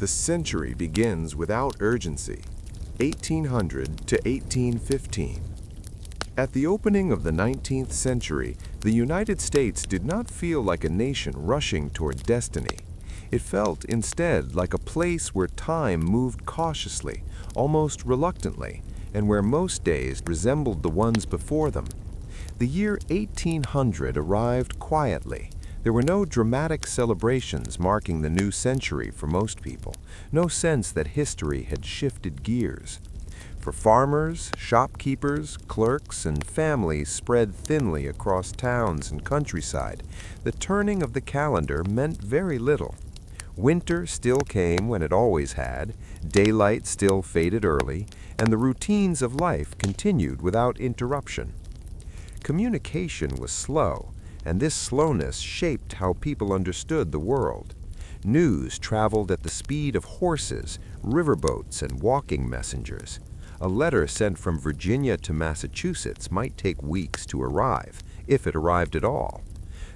The century begins without urgency, 1800 to 1815. At the opening of the 19th century, the United States did not feel like a nation rushing toward destiny. It felt instead like a place where time moved cautiously, almost reluctantly, and where most days resembled the ones before them. The year 1800 arrived quietly. There were no dramatic celebrations marking the new century for most people, no sense that history had shifted gears. For farmers, shopkeepers, clerks, and families spread thinly across towns and countryside, the turning of the calendar meant very little. Winter still came when it always had, daylight still faded early, and the routines of life continued without interruption. Communication was slow, and this slowness shaped how people understood the world. News traveled at the speed of horses, riverboats, and walking messengers. A letter sent from Virginia to Massachusetts might take weeks to arrive, if it arrived at all.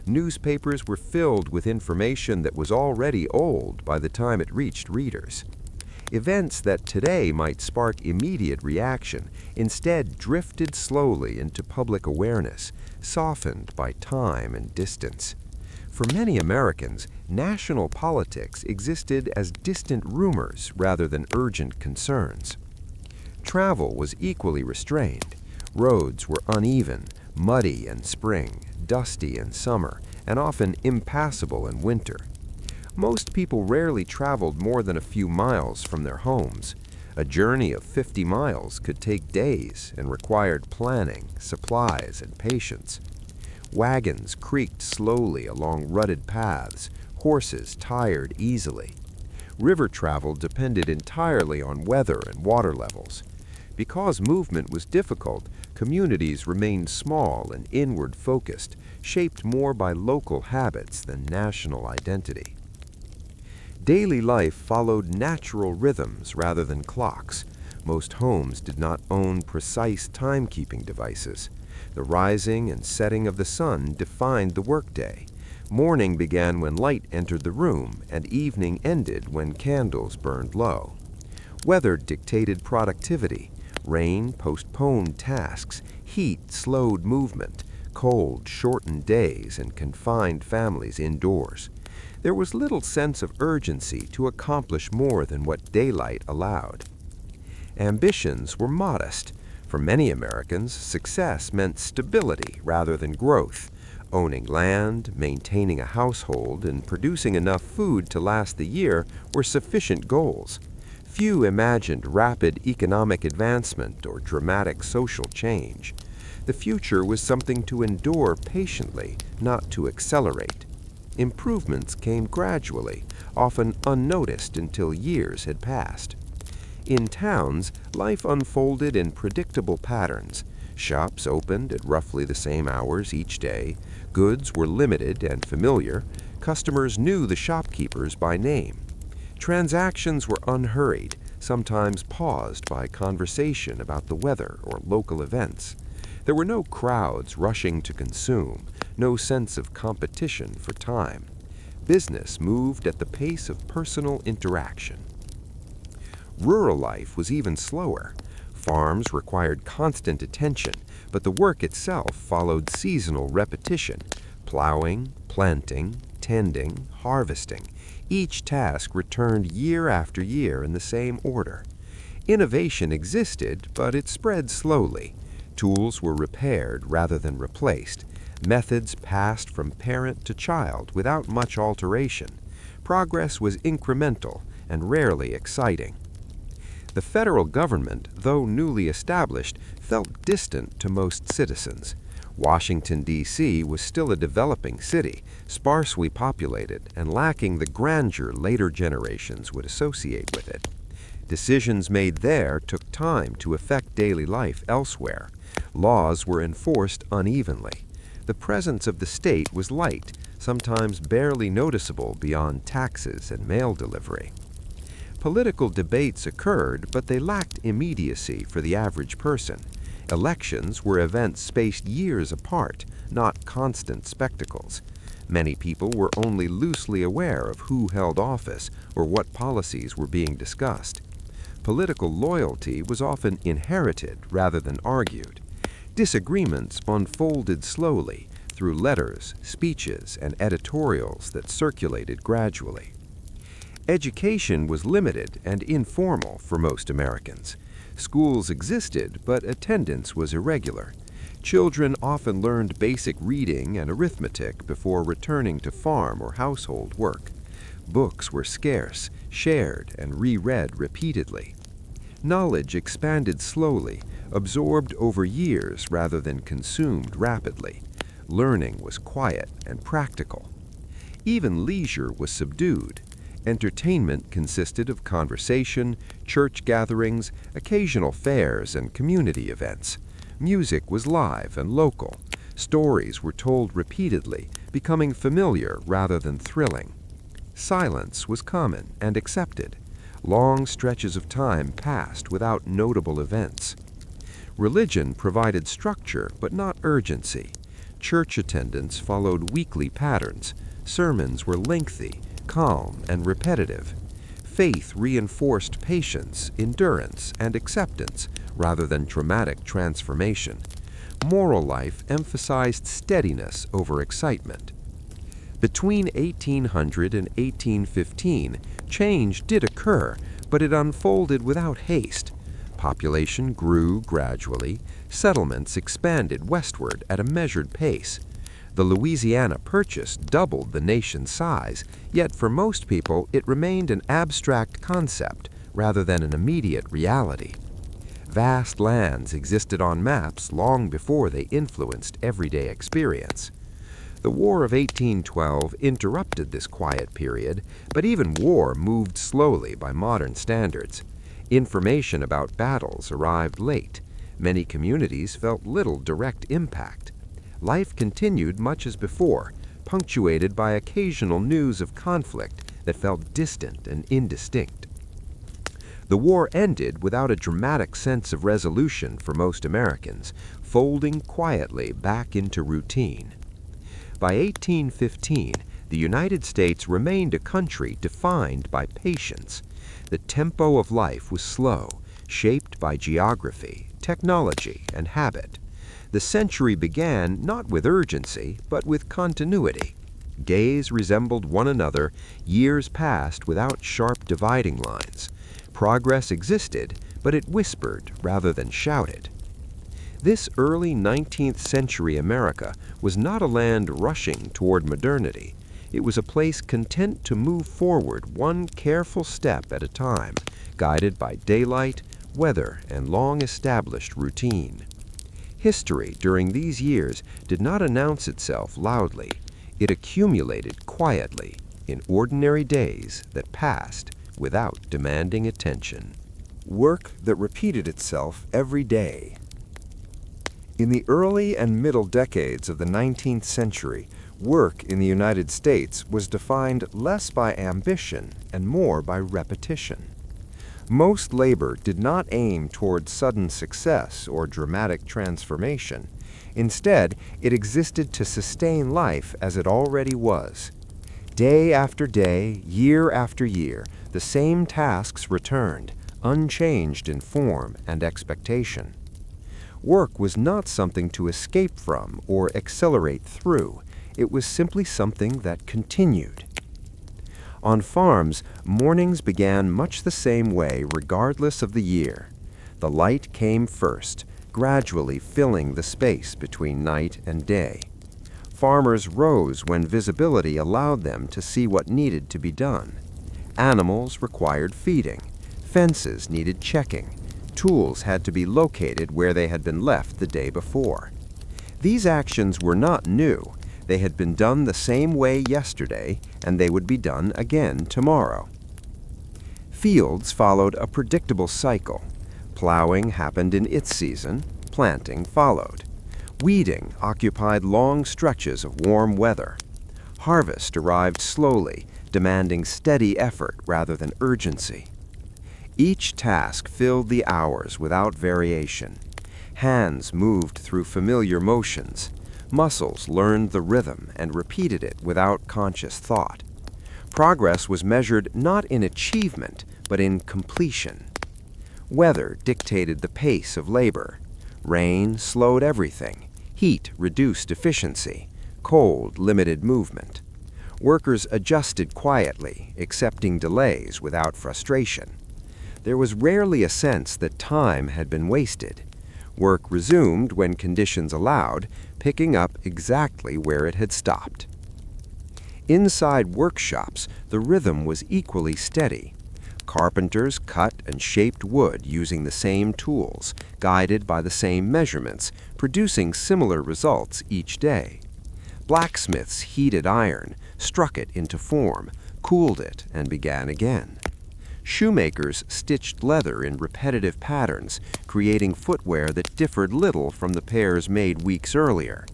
Newspapers were filled with information that was already old by the time it reached readers. Events that today might spark immediate reaction instead drifted slowly into public awareness, softened by time and distance. For many Americans, national politics existed as distant rumors rather than urgent concerns. Travel was equally restrained. Roads were uneven, muddy in spring, dusty in summer, and often impassable in winter. Most people rarely traveled more than a few miles from their homes. A journey of 50 miles could take days and required planning, supplies, and patience. Wagons creaked slowly along rutted paths, horses tired easily. River travel depended entirely on weather and water levels. Because movement was difficult, communities remained small and inward-focused, shaped more by local habits than national identity. Daily life followed natural rhythms rather than clocks. Most homes did not own precise timekeeping devices. The rising and setting of the sun defined the workday. Morning began when light entered the room, and evening ended when candles burned low. Weather dictated productivity. Rain postponed tasks. Heat slowed movement. Cold shortened days and confined families indoors. There was little sense of urgency to accomplish more than what daylight allowed. Ambitions were modest. For many Americans, success meant stability rather than growth. Owning land, maintaining a household, and producing enough food to last the year were sufficient goals. Few imagined rapid economic advancement or dramatic social change. The future was something to endure patiently, not to accelerate. Improvements came gradually, often unnoticed until years had passed. In towns, life unfolded in predictable patterns. Shops opened at roughly the same hours each day. Goods were limited and familiar. Customers knew the shopkeepers by name. Transactions were unhurried, sometimes paused by conversation about the weather or local events. There were no crowds rushing to consume, no sense of competition for time. Business moved at the pace of personal interaction. Rural life was even slower. Farms required constant attention, but the work itself followed seasonal repetition. Plowing, planting, tending, harvesting. Each task returned year after year in the same order. Innovation existed, but it spread slowly. Tools were repaired rather than replaced. Methods passed from parent to child without much alteration. Progress was incremental and rarely exciting. The federal government, though newly established, felt distant to most citizens. Washington, D.C. was still a developing city, sparsely populated and lacking the grandeur later generations would associate with it. Decisions made there took time to affect daily life elsewhere. Laws were enforced unevenly. The presence of the state was light, sometimes barely noticeable beyond taxes and mail delivery. Political debates occurred, but they lacked immediacy for the average person. Elections were events spaced years apart, not constant spectacles. Many people were only loosely aware of who held office or what policies were being discussed. Political loyalty was often inherited rather than argued. Disagreements unfolded slowly through letters, speeches, and editorials that circulated gradually. Education was limited and informal for most Americans. Schools existed, but attendance was irregular. Children often learned basic reading and arithmetic before returning to farm or household work. Books were scarce, shared, and reread repeatedly. Knowledge expanded slowly, absorbed over years rather than consumed rapidly. Learning was quiet and practical. Even leisure was subdued. Entertainment consisted of conversation, church gatherings, occasional fairs, and community events. Music was live and local. Stories were told repeatedly, becoming familiar rather than thrilling. Silence was common and accepted. Long stretches of time passed without notable events. Religion provided structure but not urgency. Church attendance followed weekly patterns. Sermons were lengthy, calm, and repetitive. Faith reinforced patience, endurance, and acceptance rather than dramatic transformation. Moral life emphasized steadiness over excitement. Between 1800 and 1815, change did occur, but it unfolded without haste. Population grew gradually. Settlements expanded westward at a measured pace. The Louisiana Purchase doubled the nation's size, yet for most people it remained an abstract concept rather than an immediate reality. Vast lands existed on maps long before they influenced everyday experience. The War of 1812 interrupted this quiet period, but even war moved slowly by modern standards. Information about battles arrived late. Many communities felt little direct impact. Life continued much as before, punctuated by occasional news of conflict that felt distant and indistinct. The war ended without a dramatic sense of resolution for most Americans, folding quietly back into routine. By 1815, the United States remained a country defined by patience. The tempo of life was slow, shaped by geography, technology, and habit. The century began not with urgency, but with continuity. Days resembled one another, years passed without sharp dividing lines. Progress existed, but it whispered rather than shouted. This early 19th century America was not a land rushing toward modernity. It was a place content to move forward one careful step at a time, guided by daylight, weather, and long-established routine. History during these years did not announce itself loudly. It accumulated quietly in ordinary days that passed without demanding attention. Work that repeated itself every day. In the early and middle decades of the 19th century, work in the United States was defined less by ambition and more by repetition. Most labor did not aim toward sudden success or dramatic transformation. Instead, it existed to sustain life as it already was. Day after day, year after year, the same tasks returned, unchanged in form and expectation. Work was not something to escape from or accelerate through. It was simply something that continued. On farms, mornings began much the same way regardless of the year. The light came first, gradually filling the space between night and day. Farmers rose when visibility allowed them to see what needed to be done. Animals required feeding. Fences needed checking. Tools had to be located where they had been left the day before. These actions were not new. They had been done the same way yesterday, and they would be done again tomorrow. Fields followed a predictable cycle. Plowing happened in its season, planting followed. Weeding occupied long stretches of warm weather. Harvest arrived slowly, demanding steady effort rather than urgency. Each task filled the hours without variation. Hands moved through familiar motions. Muscles learned the rhythm and repeated it without conscious thought. Progress was measured not in achievement, but in completion. Weather dictated the pace of labor. Rain slowed everything. Heat reduced efficiency. Cold limited movement. Workers adjusted quietly, accepting delays without frustration. There was rarely a sense that time had been wasted. Work resumed when conditions allowed, picking up exactly where it had stopped. Inside workshops, the rhythm was equally steady. Carpenters cut and shaped wood using the same tools, guided by the same measurements, producing similar results each day. Blacksmiths heated iron, struck it into form, cooled it, and began again. Shoemakers stitched leather in repetitive patterns, creating footwear that differed little from the pairs made weeks earlier.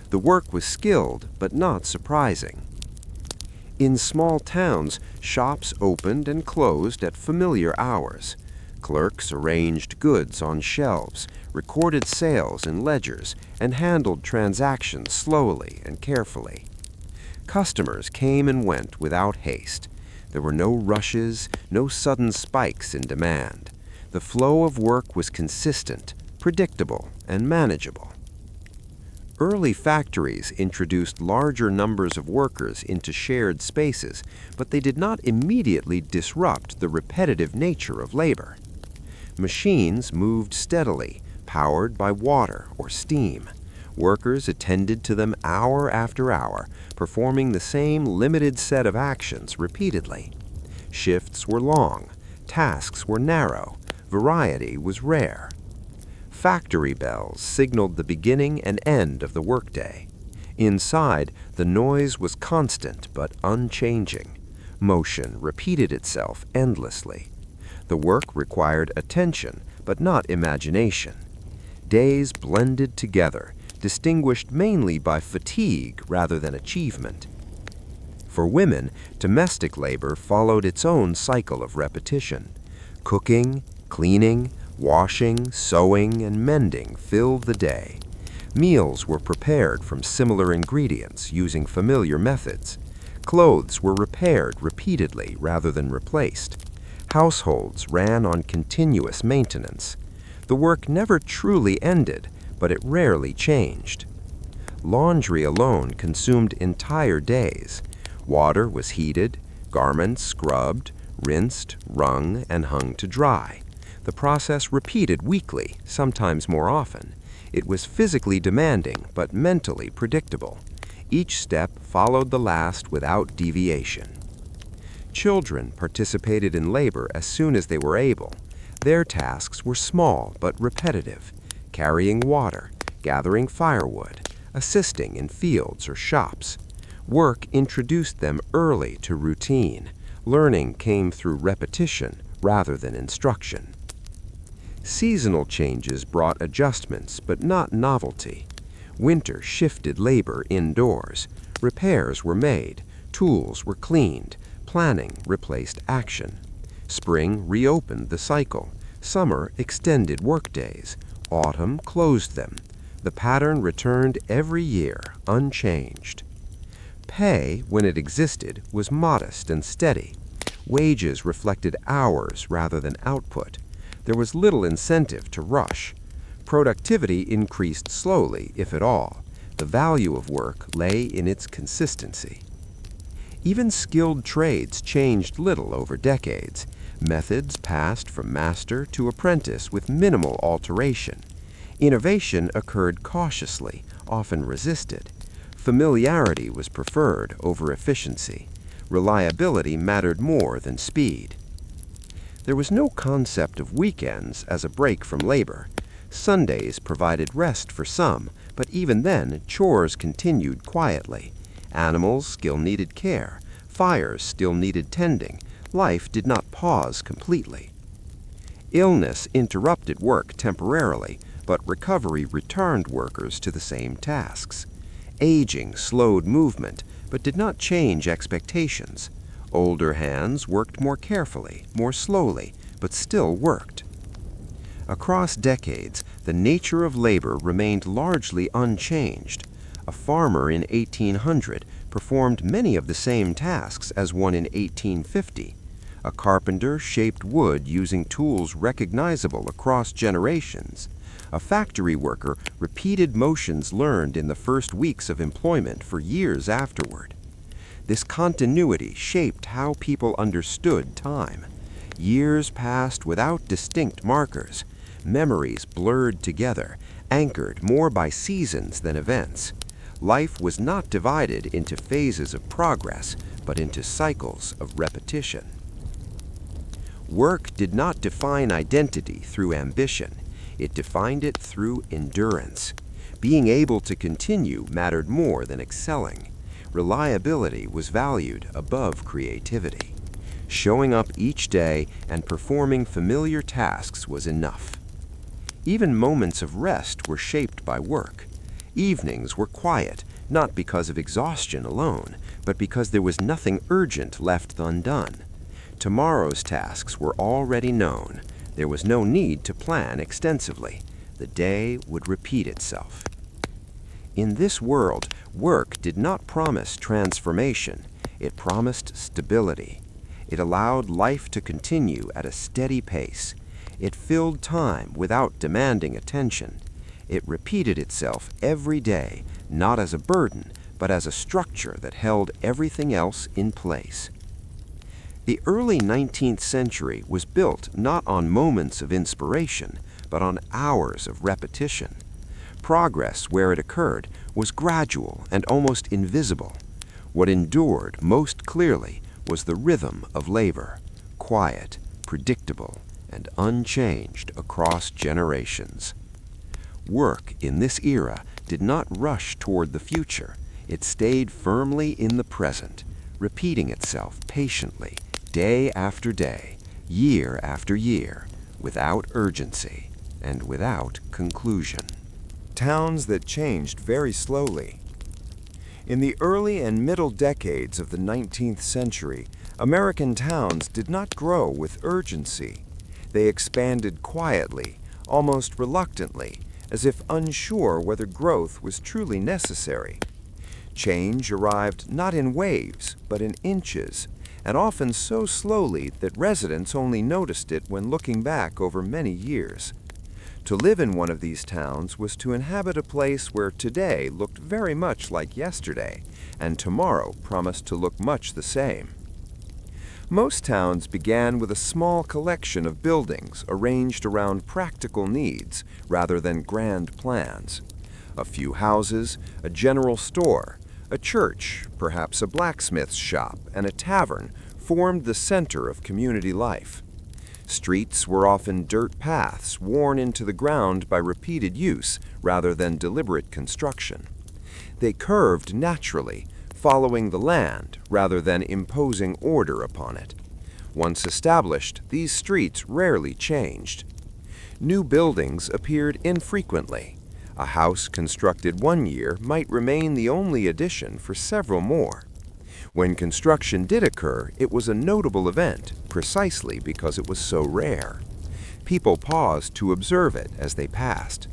The work was skilled, but not surprising. In small towns, shops opened and closed at familiar hours. Clerks arranged goods on shelves, recorded sales in ledgers, and handled transactions slowly and carefully. Customers came and went without haste. There were no rushes, no sudden spikes in demand. The flow of work was consistent, predictable, and manageable. Early factories introduced larger numbers of workers into shared spaces, but they did not immediately disrupt the repetitive nature of labor. Machines moved steadily, powered by water or steam. Workers attended to them hour after hour, performing the same limited set of actions repeatedly. Shifts were long, tasks were narrow, variety was rare. Factory bells signaled the beginning and end of the workday. Inside, the noise was constant but unchanging. Motion repeated itself endlessly. The work required attention, but not imagination. Days blended together, distinguished mainly by fatigue rather than achievement. For women, domestic labor followed its own cycle of repetition. Cooking, cleaning, washing, sewing, and mending filled the day. Meals were prepared from similar ingredients using familiar methods. Clothes were repaired repeatedly rather than replaced. Households ran on continuous maintenance. The work never truly ended, but it rarely changed. Laundry alone consumed entire days. Water was heated, garments scrubbed, rinsed, wrung, and hung to dry. The process repeated weekly, sometimes more often. It was physically demanding, but mentally predictable. Each step followed the last without deviation. Children participated in labor as soon as they were able. Their tasks were small but repetitive: carrying water, gathering firewood, assisting in fields or shops. Work introduced them early to routine. Learning came through repetition rather than instruction. Seasonal changes brought adjustments, but not novelty. Winter shifted labor indoors. Repairs were made. Tools were cleaned. Planning replaced action. Spring reopened the cycle. Summer extended workdays. Autumn closed them. The pattern returned every year, unchanged. Pay, when it existed, was modest and steady. Wages reflected hours rather than output. There was little incentive to rush. Productivity increased slowly, if at all. The value of work lay in its consistency. Even skilled trades changed little over decades. Methods passed from master to apprentice with minimal alteration. Innovation occurred cautiously, often resisted. Familiarity was preferred over efficiency. Reliability mattered more than speed. There was no concept of weekends as a break from labor. Sundays provided rest for some, but even then, chores continued quietly. Animals still needed care. Fires still needed tending. Life did not pause completely. Illness interrupted work temporarily, but recovery returned workers to the same tasks. Aging slowed movement, but did not change expectations. Older hands worked more carefully, more slowly, but still worked. Across decades, the nature of labor remained largely unchanged. A farmer in 1800 performed many of the same tasks as one in 1850. A carpenter shaped wood using tools recognizable across generations. A factory worker repeated motions learned in the first weeks of employment for years afterward. This continuity shaped how people understood time. Years passed without distinct markers, memories blurred together, anchored more by seasons than events. Life was not divided into phases of progress, but into cycles of repetition. Work did not define identity through ambition. It defined it through endurance. Being able to continue mattered more than excelling. Reliability was valued above creativity. Showing up each day and performing familiar tasks was enough. Even moments of rest were shaped by work. Evenings were quiet, not because of exhaustion alone, but because there was nothing urgent left undone. Tomorrow's tasks were already known. There was no need to plan extensively. The day would repeat itself. In this world, work did not promise transformation. It promised stability. It allowed life to continue at a steady pace. It filled time without demanding attention. It repeated itself every day, not as a burden, but as a structure that held everything else in place. The early 19th century was built not on moments of inspiration, but on hours of repetition. Progress, where it occurred, was gradual and almost invisible. What endured most clearly was the rhythm of labor, quiet, predictable, and unchanged across generations. Work in this era did not rush toward the future. It stayed firmly in the present, repeating itself patiently, day after day, year after year, without urgency and without conclusion. Towns that changed very slowly. In the early and middle decades of the 19th century, American towns did not grow with urgency. They expanded quietly, almost reluctantly, as if unsure whether growth was truly necessary. Change arrived not in waves, but in inches, and often so slowly that residents only noticed it when looking back over many years. To live in one of these towns was to inhabit a place where today looked very much like yesterday, and tomorrow promised to look much the same. Most towns began with a small collection of buildings arranged around practical needs rather than grand plans. A few houses, a general store, a church, perhaps a blacksmith's shop, and a tavern formed the center of community life. Streets were often dirt paths worn into the ground by repeated use rather than deliberate construction. They curved naturally, following the land rather than imposing order upon it. Once established, these streets rarely changed. New buildings appeared infrequently. A house constructed one year might remain the only addition for several more. When construction did occur, it was a notable event, precisely because it was so rare. People paused to observe it as they passed.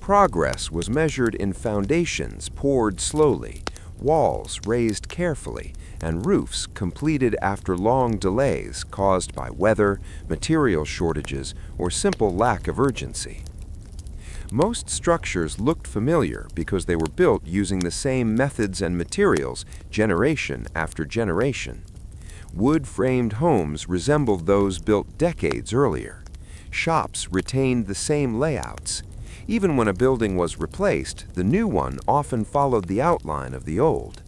Progress was measured in foundations poured slowly, walls raised carefully, and roofs completed after long delays caused by weather, material shortages, or simple lack of urgency. Most structures looked familiar because they were built using the same methods and materials generation after generation. Wood-framed homes resembled those built decades earlier. Shops retained the same layouts. Even when a building was replaced, the new one often followed the outline of the old.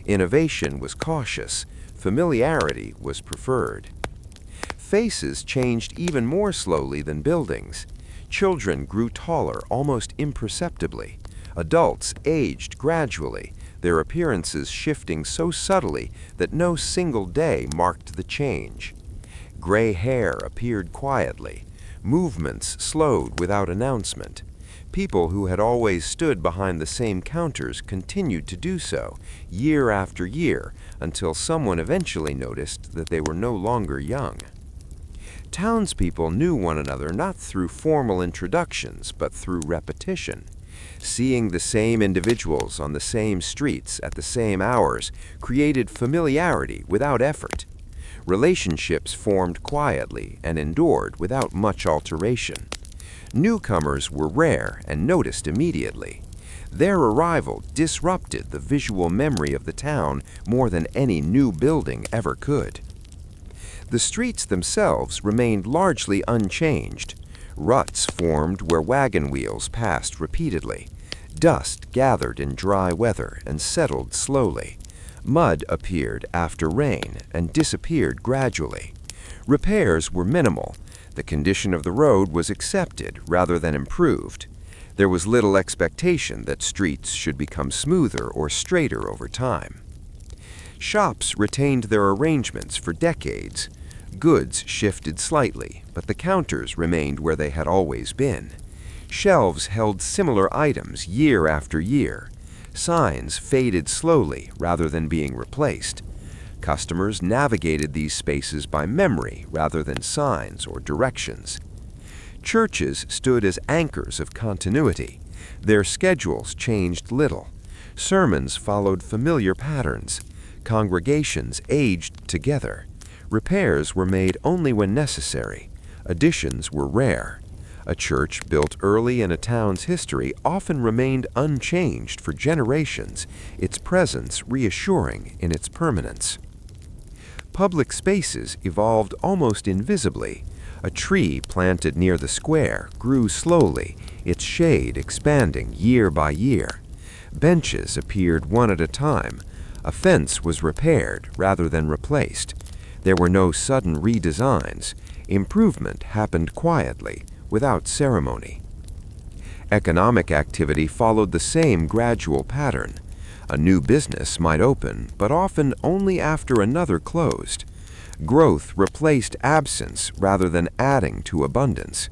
Innovation was cautious. Familiarity was preferred. Faces changed even more slowly than buildings. Children grew taller almost imperceptibly. Adults aged gradually, their appearances shifting so subtly that no single day marked the change. Gray hair appeared quietly. Movements slowed without announcement. People who had always stood behind the same counters continued to do so, year after year, until someone eventually noticed that they were no longer young. Townspeople knew one another not through formal introductions, but through repetition. Seeing the same individuals on the same streets at the same hours created familiarity without effort. Relationships formed quietly and endured without much alteration. Newcomers were rare and noticed immediately. Their arrival disrupted the visual memory of the town more than any new building ever could. The streets themselves remained largely unchanged. Ruts formed where wagon wheels passed repeatedly. Dust gathered in dry weather and settled slowly. Mud appeared after rain and disappeared gradually. Repairs were minimal. The condition of the road was accepted rather than improved. There was little expectation that streets should become smoother or straighter over time. Shops retained their arrangements for decades. Goods shifted slightly, but the counters remained where they had always been. Shelves held similar items year after year. Signs faded slowly rather than being replaced. Customers navigated these spaces by memory rather than signs or directions. Churches stood as anchors of continuity. Their schedules changed little. Sermons followed familiar patterns. Congregations aged together. Repairs were made only when necessary. Additions were rare. A church built early in a town's history often remained unchanged for generations, its presence reassuring in its permanence. Public spaces evolved almost invisibly. A tree planted near the square grew slowly, its shade expanding year by year. Benches appeared one at a time. A fence was repaired rather than replaced. There were no sudden redesigns. Improvement happened quietly, without ceremony. Economic activity followed the same gradual pattern. A new business might open, but often only after another closed. Growth replaced absence rather than adding to abundance.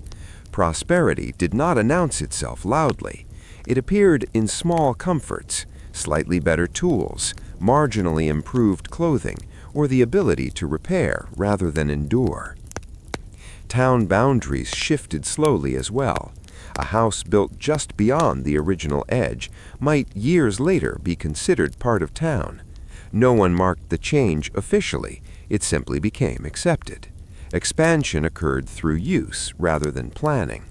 Prosperity did not announce itself loudly. It appeared in small comforts, slightly better tools, marginally improved clothing, or the ability to repair rather than endure. Town boundaries shifted slowly as well. A house built just beyond the original edge might years later be considered part of town. No one marked the change officially, it simply became accepted. Expansion occurred through use rather than planning.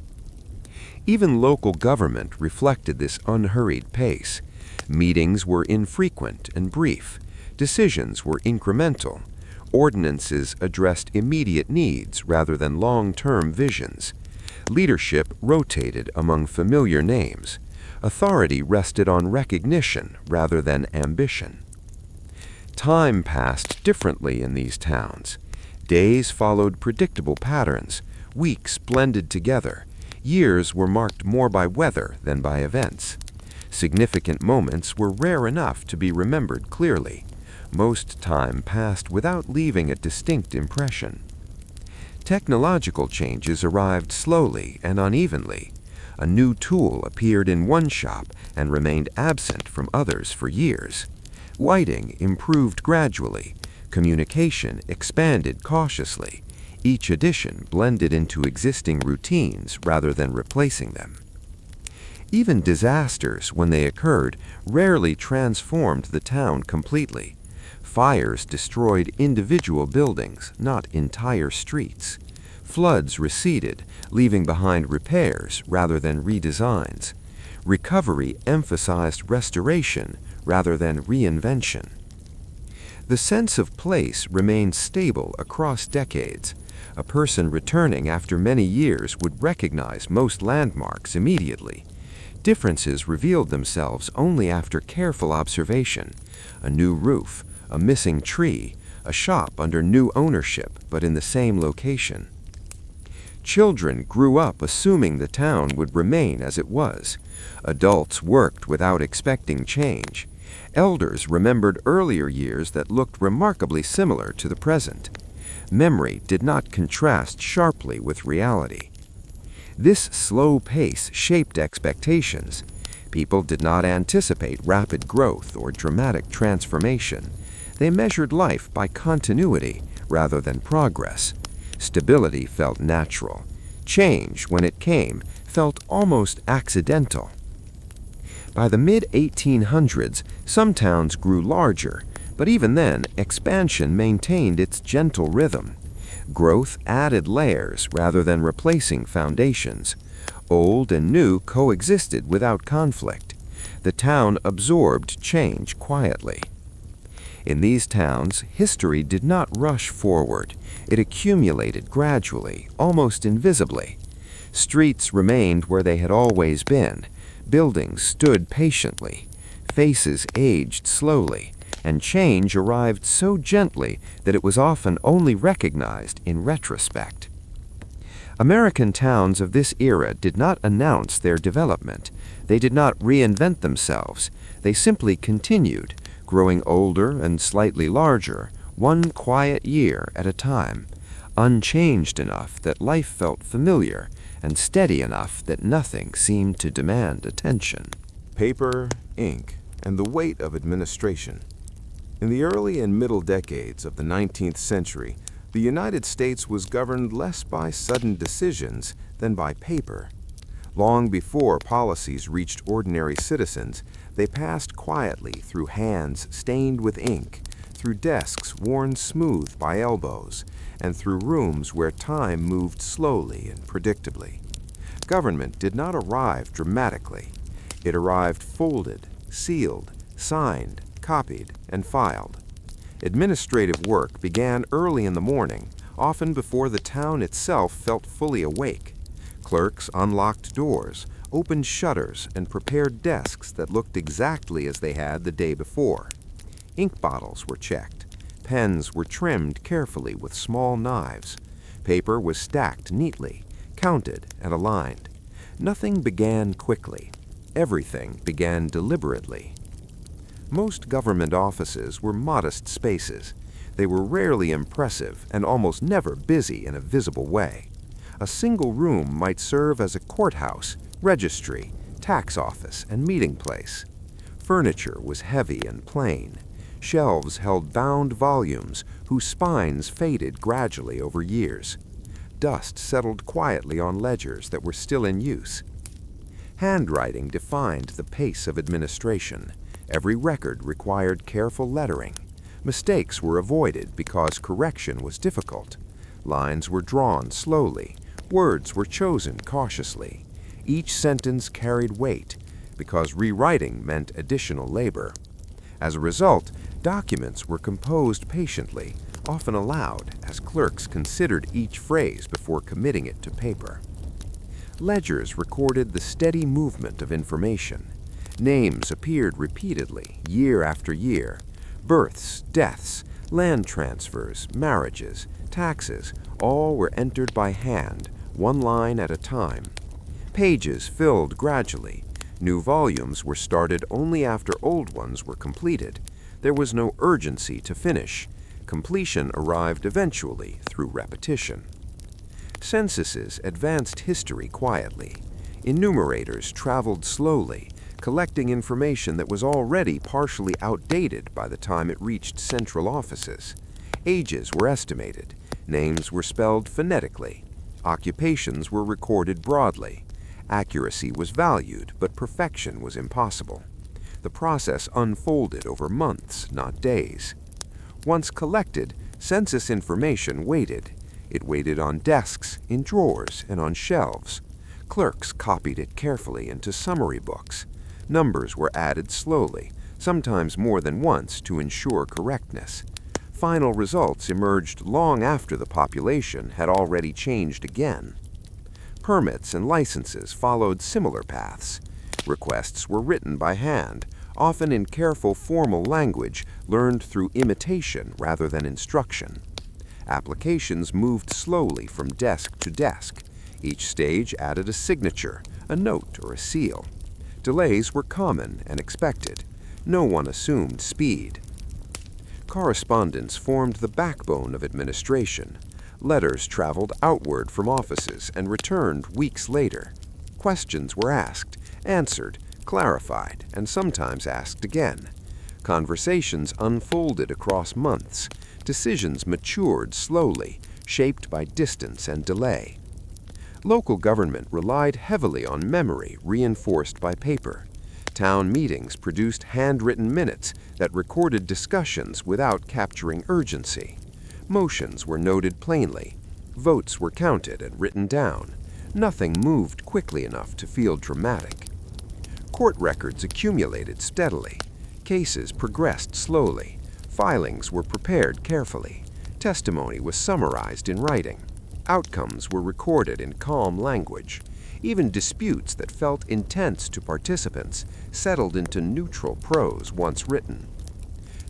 Even local government reflected this unhurried pace. Meetings were infrequent and brief. Decisions were incremental. Ordinances addressed immediate needs rather than long-term visions. Leadership rotated among familiar names. Authority rested on recognition rather than ambition. Time passed differently in these towns. Days followed predictable patterns. Weeks blended together. Years were marked more by weather than by events. Significant moments were rare enough to be remembered clearly. Most time passed without leaving a distinct impression. Technological changes arrived slowly and unevenly. A new tool appeared in one shop and remained absent from others for years. Lighting improved gradually. Communication expanded cautiously. Each addition blended into existing routines rather than replacing them. Even disasters, when they occurred, rarely transformed the town completely. Fires destroyed individual buildings, not entire streets. Floods receded, leaving behind repairs rather than redesigns. Recovery emphasized restoration rather than reinvention. The sense of place remained stable across decades. A person returning after many years would recognize most landmarks immediately. Differences revealed themselves only after careful observation. A new roof, a missing tree, a shop under new ownership but in the same location. Children grew up assuming the town would remain as it was. Adults worked without expecting change. Elders remembered earlier years that looked remarkably similar to the present. Memory did not contrast sharply with reality. This slow pace shaped expectations. People did not anticipate rapid growth or dramatic transformation. They measured life by continuity rather than progress. Stability felt natural. Change, when it came, felt almost accidental. By the mid-1800s, some towns grew larger, but even then, expansion maintained its gentle rhythm. Growth added layers rather than replacing foundations. Old and new coexisted without conflict. The town absorbed change quietly. In these towns, history did not rush forward. It accumulated gradually, almost invisibly. Streets remained where they had always been. Buildings stood patiently. Faces aged slowly, and change arrived so gently that it was often only recognized in retrospect. American towns of this era did not announce their development. They did not reinvent themselves. They simply continued, growing older and slightly larger, one quiet year at a time, unchanged enough that life felt familiar and steady enough that nothing seemed to demand attention. Paper, ink, and the weight of administration. In the early and middle decades of the 19th century, the United States was governed less by sudden decisions than by paper. Long before policies reached ordinary citizens, they passed quietly through hands stained with ink, through desks worn smooth by elbows, and through rooms where time moved slowly and predictably. Government did not arrive dramatically. It arrived folded, sealed, signed, copied, and filed. Administrative work began early in the morning, often before the town itself felt fully awake. Clerks unlocked doors, opened shutters, and prepared desks that looked exactly as they had the day before. Ink bottles were checked. Pens were trimmed carefully with small knives. Paper was stacked neatly, counted, and aligned. Nothing began quickly. Everything began deliberately. Most government offices were modest spaces. They were rarely impressive and almost never busy in a visible way. A single room might serve as a courthouse, registry, tax office, and meeting place. Furniture was heavy and plain. Shelves held bound volumes whose spines faded gradually over years. Dust settled quietly on ledgers that were still in use. Handwriting defined the pace of administration. Every record required careful lettering. Mistakes were avoided because correction was difficult. Lines were drawn slowly. Words were chosen cautiously. Each sentence carried weight because rewriting meant additional labor. As a result, documents were composed patiently, often aloud, as clerks considered each phrase before committing it to paper. Ledgers recorded the steady movement of information. Names appeared repeatedly, year after year. Births, deaths, land transfers, marriages, taxes, all were entered by hand, one line at a time. Pages filled gradually. New volumes were started only after old ones were completed. There was no urgency to finish. Completion arrived eventually through repetition. Censuses advanced history quietly. Enumerators traveled slowly, collecting information that was already partially outdated by the time it reached central offices. Ages were estimated. Names were spelled phonetically. Occupations were recorded broadly. Accuracy was valued, but perfection was impossible. The process unfolded over months, not days. Once collected, census information waited. It waited on desks, in drawers, and on shelves. Clerks copied it carefully into summary books. Numbers were added slowly, sometimes more than once, to ensure correctness. Final results emerged long after the population had already changed again. Permits and licenses followed similar paths. Requests were written by hand, often in careful formal language learned through imitation rather than instruction. Applications moved slowly from desk to desk. Each stage added a signature, a note, or a seal. Delays were common and expected. No one assumed speed. Correspondence formed the backbone of administration. Letters traveled outward from offices and returned weeks later. Questions were asked, answered, clarified, and sometimes asked again. Conversations unfolded across months. Decisions matured slowly, shaped by distance and delay. Local government relied heavily on memory reinforced by paper. Town meetings produced handwritten minutes that recorded discussions without capturing urgency. Motions were noted plainly. Votes were counted and written down. Nothing moved quickly enough to feel dramatic. Court records accumulated steadily. Cases progressed slowly. Filings were prepared carefully. Testimony was summarized in writing. Outcomes were recorded in calm language. Even disputes that felt intense to participants settled into neutral prose once written.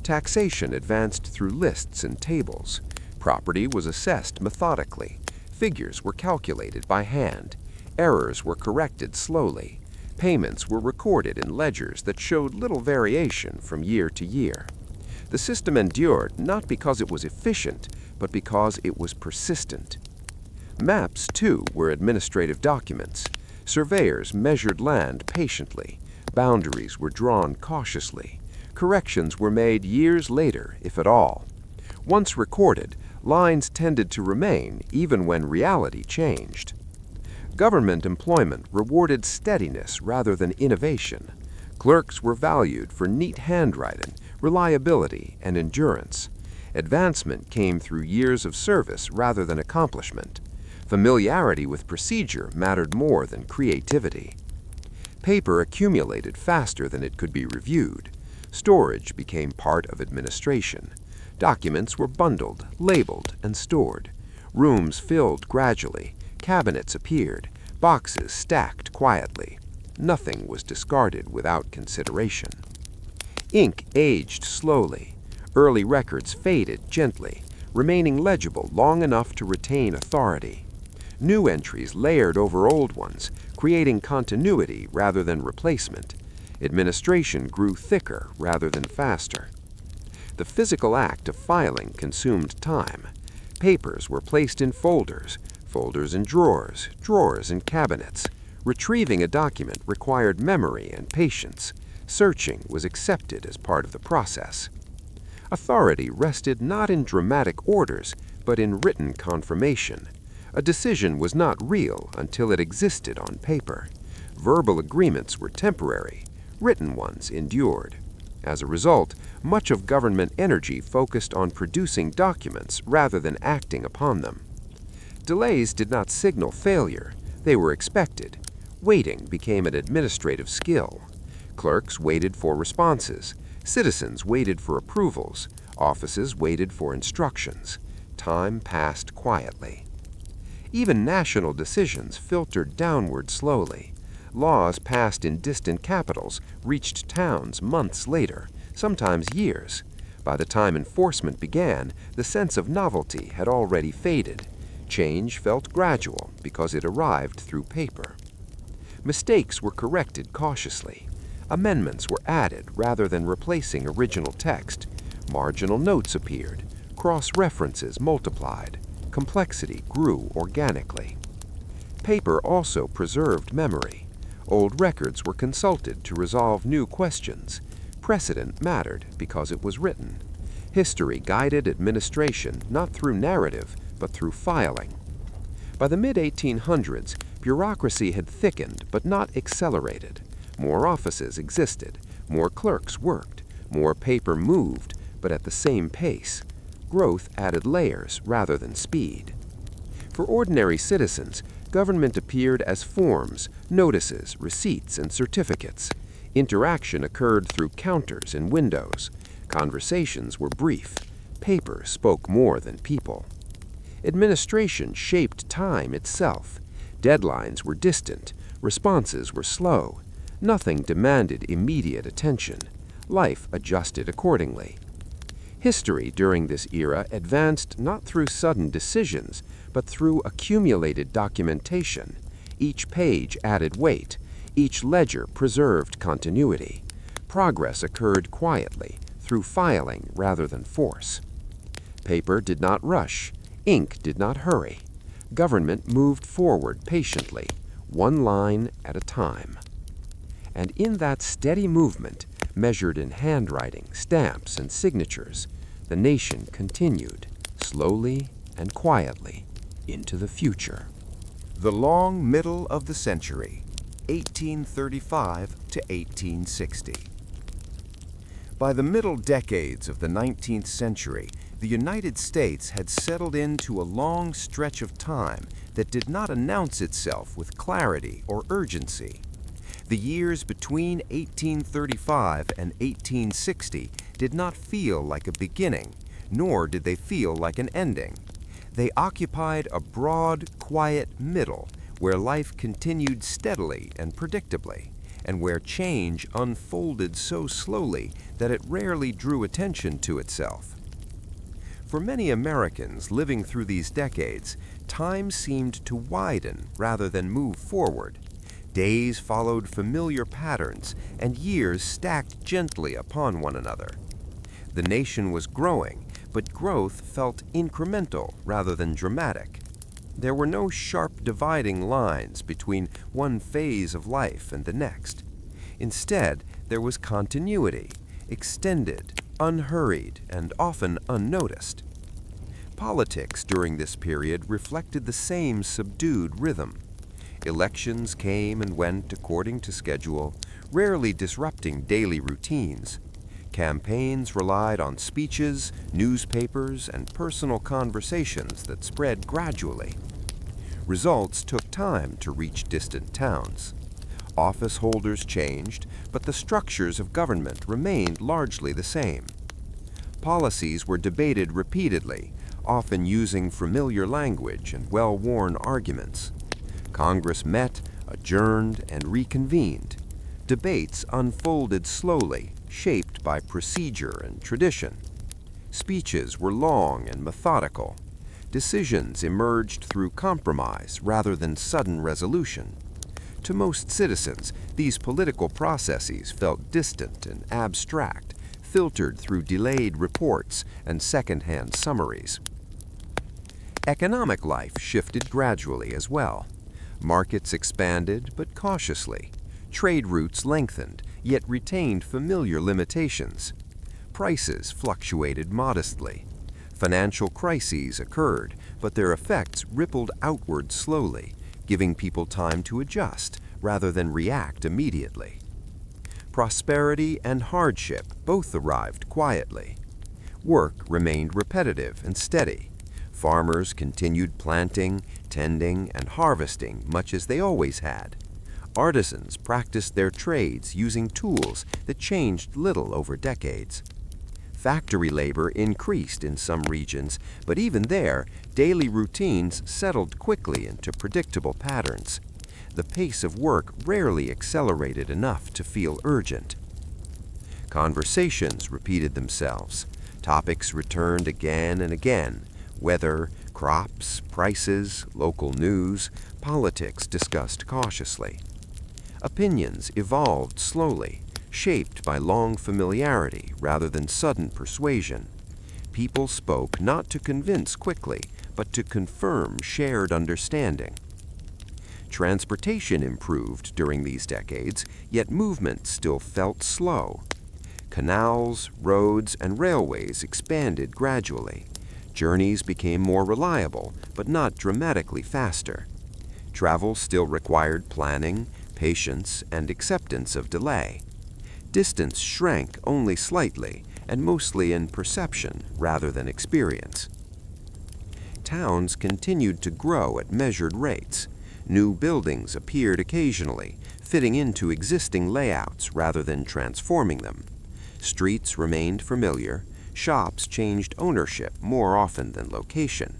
Taxation advanced through lists and tables. Property was assessed methodically. Figures were calculated by hand. Errors were corrected slowly. Payments were recorded in ledgers that showed little variation from year to year. The system endured not because it was efficient, but because it was persistent. Maps, too, were administrative documents. Surveyors measured land patiently. Boundaries were drawn cautiously. Corrections were made years later, if at all. Once recorded, lines tended to remain even when reality changed. Government employment rewarded steadiness rather than innovation. Clerks were valued for neat handwriting, reliability, and endurance. Advancement came through years of service rather than accomplishment. Familiarity with procedure mattered more than creativity. Paper accumulated faster than it could be reviewed. Storage became part of administration. Documents were bundled, labeled, and stored. Rooms filled gradually. Cabinets appeared. Boxes stacked quietly. Nothing was discarded without consideration. Ink aged slowly. Early records faded gently, remaining legible long enough to retain authority. New entries layered over old ones, creating continuity rather than replacement. Administration grew thicker rather than faster. The physical act of filing consumed time. Papers were placed in folders, folders in drawers, drawers in cabinets. Retrieving a document required memory and patience. Searching was accepted as part of the process. Authority rested not in dramatic orders, but in written confirmation. A decision was not real until it existed on paper. Verbal agreements were temporary. Written ones endured. As a result, much of government energy focused on producing documents rather than acting upon them. Delays did not signal failure. They were expected. Waiting became an administrative skill. Clerks waited for responses. Citizens waited for approvals. Offices waited for instructions. Time passed quietly. Even national decisions filtered downward slowly. Laws passed in distant capitals reached towns months later, sometimes years. By the time enforcement began, the sense of novelty had already faded. Change felt gradual because it arrived through paper. Mistakes were corrected cautiously. Amendments were added rather than replacing original text. Marginal notes appeared. Cross-references multiplied. Complexity grew organically. Paper also preserved memory. Old records were consulted to resolve new questions. Precedent mattered because it was written. History guided administration not through narrative, but through filing. By the mid-1800s, bureaucracy had thickened but not accelerated. More offices existed, more clerks worked, more paper moved, but at the same pace. Growth added layers rather than speed. For ordinary citizens, government appeared as forms, notices, receipts, and certificates. Interaction occurred through counters and windows. Conversations were brief. Paper spoke more than people. Administration shaped time itself. Deadlines were distant. Responses were slow. Nothing demanded immediate attention. Life adjusted accordingly. History during this era advanced not through sudden decisions, but through accumulated documentation. Each page added weight. Each ledger preserved continuity. Progress occurred quietly, through filing rather than force. Paper did not rush. Ink did not hurry. Government moved forward patiently, one line at a time. And in that steady movement, measured in handwriting, stamps, and signatures, the nation continued, slowly and quietly, into the future. The long middle of the century, 1835 to 1860. By the middle decades of the 19th century, the United States had settled into a long stretch of time that did not announce itself with clarity or urgency. The years between 1835 and 1860 did not feel like a beginning, nor did they feel like an ending. They occupied a broad, quiet middle where life continued steadily and predictably, and where change unfolded so slowly that it rarely drew attention to itself. For many Americans living through these decades, time seemed to widen rather than move forward. Days followed familiar patterns, and years stacked gently upon one another. The nation was growing, but growth felt incremental rather than dramatic. There were no sharp dividing lines between one phase of life and the next. Instead, there was continuity, extended, unhurried, and often unnoticed. Politics during this period reflected the same subdued rhythm. Elections came and went according to schedule, rarely disrupting daily routines. Campaigns relied on speeches, newspapers, and personal conversations that spread gradually. Results took time to reach distant towns. Office holders changed, but the structures of government remained largely the same. Policies were debated repeatedly, often using familiar language and well-worn arguments. Congress met, adjourned, and reconvened. Debates unfolded slowly, shaped by procedure and tradition. Speeches were long and methodical. Decisions emerged through compromise rather than sudden resolution. To most citizens, these political processes felt distant and abstract, filtered through delayed reports and second-hand summaries. Economic life shifted gradually as well. Markets expanded, but cautiously. Trade routes lengthened, yet retained familiar limitations. Prices fluctuated modestly. Financial crises occurred, but their effects rippled outward slowly, giving people time to adjust rather than react immediately. Prosperity and hardship both arrived quietly. Work remained repetitive and steady. Farmers continued planting, tending, and harvesting much as they always had. Artisans practiced their trades using tools that changed little over decades. Factory labor increased in some regions, but even there, daily routines settled quickly into predictable patterns. The pace of work rarely accelerated enough to feel urgent. Conversations repeated themselves. Topics returned again and again. Weather, crops, prices, local news, politics discussed cautiously. Opinions evolved slowly, shaped by long familiarity rather than sudden persuasion. People spoke not to convince quickly, but to confirm shared understanding. Transportation improved during these decades, yet movement still felt slow. Canals, roads, and railways expanded gradually. Journeys became more reliable, but not dramatically faster. Travel still required planning, patience, and acceptance of delay. Distance shrank only slightly, and mostly in perception rather than experience. Towns continued to grow at measured rates. New buildings appeared occasionally, fitting into existing layouts rather than transforming them. Streets remained familiar. Shops changed ownership more often than location.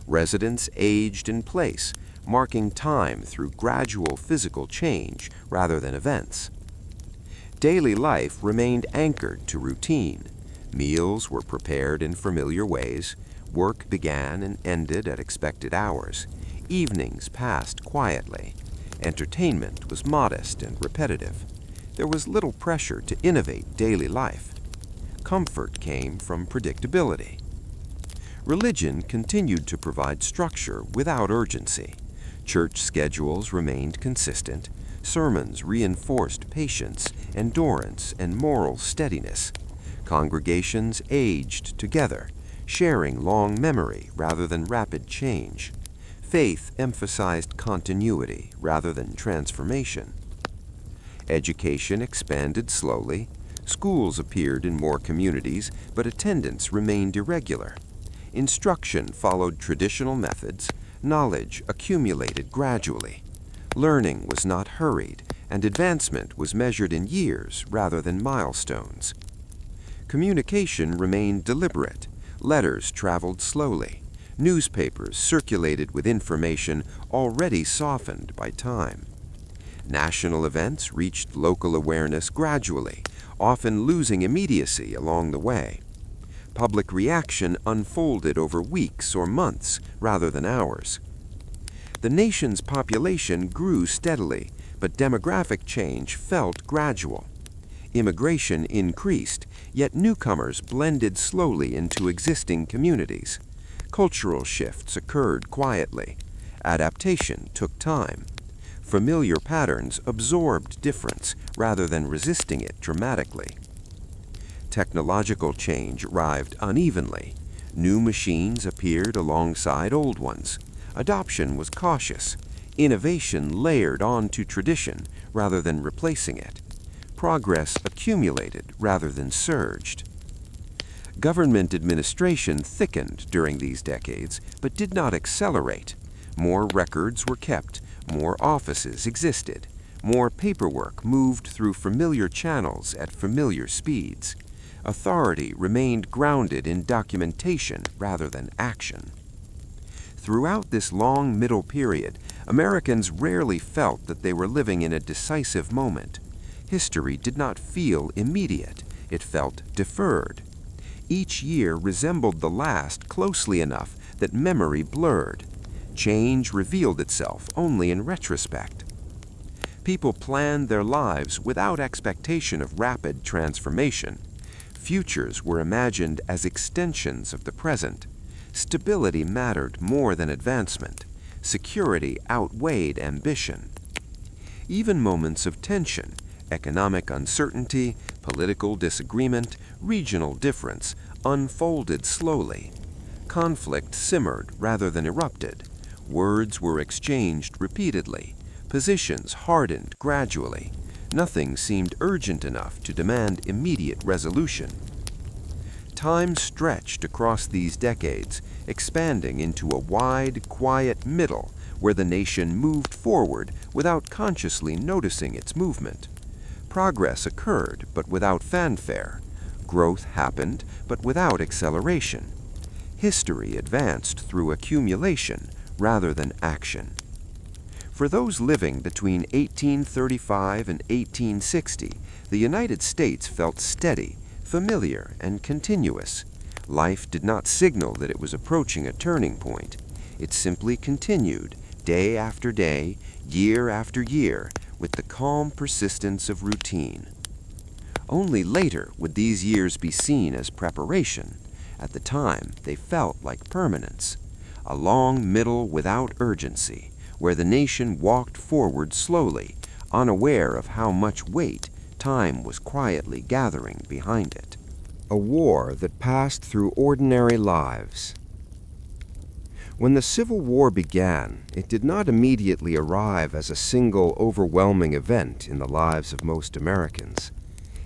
Residents aged in place, marking time through gradual physical change rather than events. Daily life remained anchored to routine. Meals were prepared in familiar ways. Work began and ended at expected hours. Evenings passed quietly. Entertainment was modest and repetitive. There was little pressure to innovate daily life. Comfort came from predictability. Religion continued to provide structure without urgency. Church schedules remained consistent. Sermons reinforced patience, endurance, and moral steadiness. Congregations aged together, sharing long memory rather than rapid change. Faith emphasized continuity rather than transformation. Education expanded slowly. Schools appeared in more communities, but attendance remained irregular. Instruction followed traditional methods. Knowledge accumulated gradually. Learning was not hurried, and advancement was measured in years rather than milestones. Communication remained deliberate. Letters traveled slowly. Newspapers circulated with information already softened by time. National events reached local awareness gradually, often losing immediacy along the way. Public reaction unfolded over weeks or months rather than hours. The nation's population grew steadily, but demographic change felt gradual. Immigration increased, yet newcomers blended slowly into existing communities. Cultural shifts occurred quietly. Adaptation took time. Familiar patterns absorbed difference rather than resisting it dramatically. Technological change arrived unevenly. New machines appeared alongside old ones. Adoption was cautious. Innovation layered onto tradition rather than replacing it. Progress accumulated rather than surged. Government administration thickened during these decades, but did not accelerate. More records were kept, more offices existed, more paperwork moved through familiar channels at familiar speeds. Authority remained grounded in documentation rather than action. Throughout this long middle period, Americans rarely felt that they were living in a decisive moment. History did not feel immediate, it felt deferred. Each year resembled the last closely enough that memory blurred. Change revealed itself only in retrospect. People planned their lives without expectation of rapid transformation. Futures were imagined as extensions of the present. Stability mattered more than advancement. Security outweighed ambition. Even moments of tension, economic uncertainty, political disagreement, regional difference, unfolded slowly. Conflict simmered rather than erupted. Words were exchanged repeatedly. Positions hardened gradually. Nothing seemed urgent enough to demand immediate resolution. Time stretched across these decades, expanding into a wide, quiet middle where the nation moved forward without consciously noticing its movement. Progress occurred, but without fanfare. Growth happened, but without acceleration. History advanced through accumulation rather than action. For those living between 1835 and 1860, the United States felt steady, familiar, and continuous. Life did not signal that it was approaching a turning point. It simply continued, day after day, year after year, with the calm persistence of routine. Only later would these years be seen as preparation. At the time, they felt like permanence. A long middle without urgency, where the nation walked forward slowly, unaware of how much weight time was quietly gathering behind it. A war that passed through ordinary lives. When the Civil War began, it did not immediately arrive as a single overwhelming event in the lives of most Americans.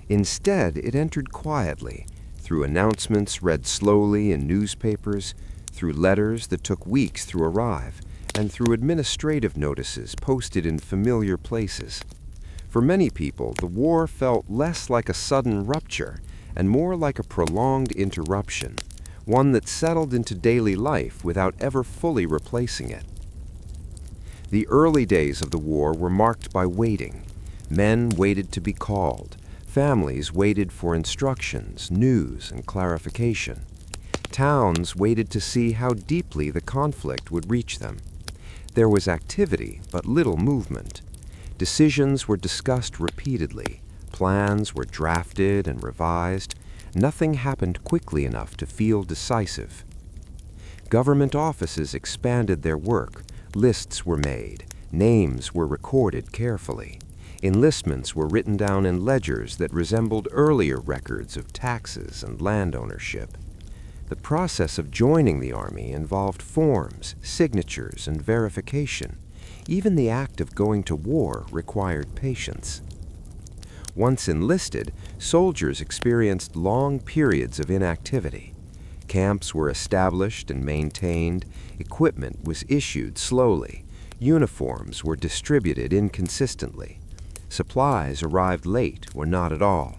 Instead, it entered quietly, through announcements read slowly in newspapers, through letters that took weeks to arrive, and through administrative notices posted in familiar places. For many people, the war felt less like a sudden rupture and more like a prolonged interruption, one that settled into daily life without ever fully replacing it. The early days of the war were marked by waiting. Men waited to be called. Families waited for instructions, news, and clarification. Towns waited to see how deeply the conflict would reach them. There was activity, but little movement. Decisions were discussed repeatedly. Plans were drafted and revised. Nothing happened quickly enough to feel decisive. Government offices expanded their work. Lists were made. Names were recorded carefully. Enlistments were written down in ledgers that resembled earlier records of taxes and land ownership. The process of joining the Army involved forms, signatures, and verification. Even the act of going to war required patience. Once enlisted, soldiers experienced long periods of inactivity. Camps were established and maintained, equipment was issued slowly, uniforms were distributed inconsistently, supplies arrived late or not at all.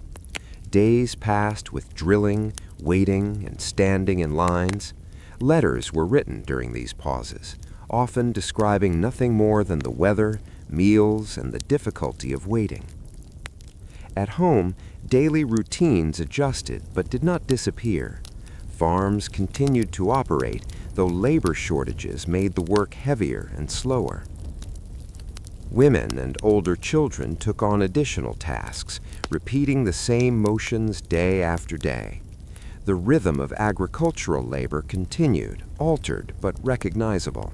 Days passed with drilling, waiting, and standing in lines. Letters were written during these pauses, often describing nothing more than the weather, meals, and the difficulty of waiting. At home, daily routines adjusted but did not disappear. Farms continued to operate, though labor shortages made the work heavier and slower. Women and older children took on additional tasks, repeating the same motions day after day. The rhythm of agricultural labor continued, altered but recognizable.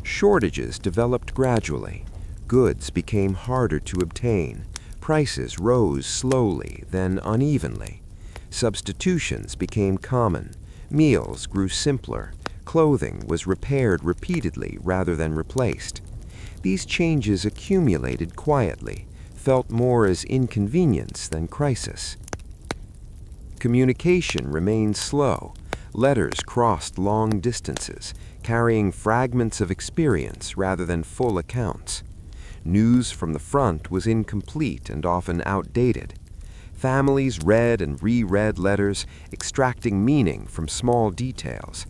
Shortages developed gradually. Goods became harder to obtain. Prices rose slowly, then unevenly. Substitutions became common. Meals grew simpler. Clothing was repaired repeatedly rather than replaced. These changes accumulated quietly, felt more as inconvenience than crisis. Communication remained slow. Letters crossed long distances, carrying fragments of experience rather than full accounts. News from the front was incomplete and often outdated. Families read and reread letters, extracting meaning from small details.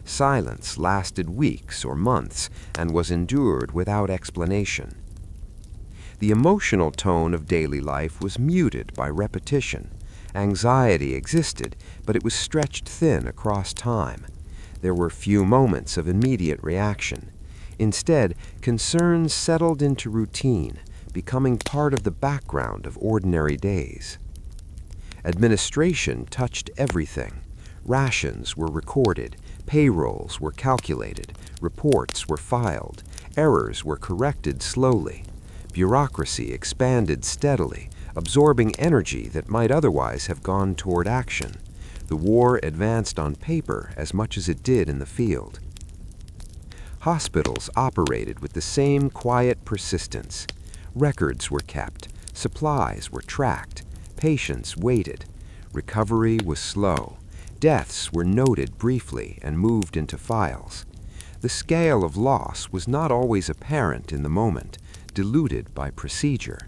Silence lasted weeks or months and was endured without explanation. The emotional tone of daily life was muted by repetition. Anxiety existed, but it was stretched thin across time. There were few moments of immediate reaction. Instead, concerns settled into routine, becoming part of the background of ordinary days. Administration touched everything. Rations were recorded, payrolls were calculated, reports were filed, errors were corrected slowly. Bureaucracy expanded steadily, absorbing energy that might otherwise have gone toward action. The war advanced on paper as much as it did in the field. Hospitals operated with the same quiet persistence. Records were kept, supplies were tracked, patients waited. Recovery was slow. Deaths were noted briefly and moved into files. The scale of loss was not always apparent in the moment, diluted by procedure.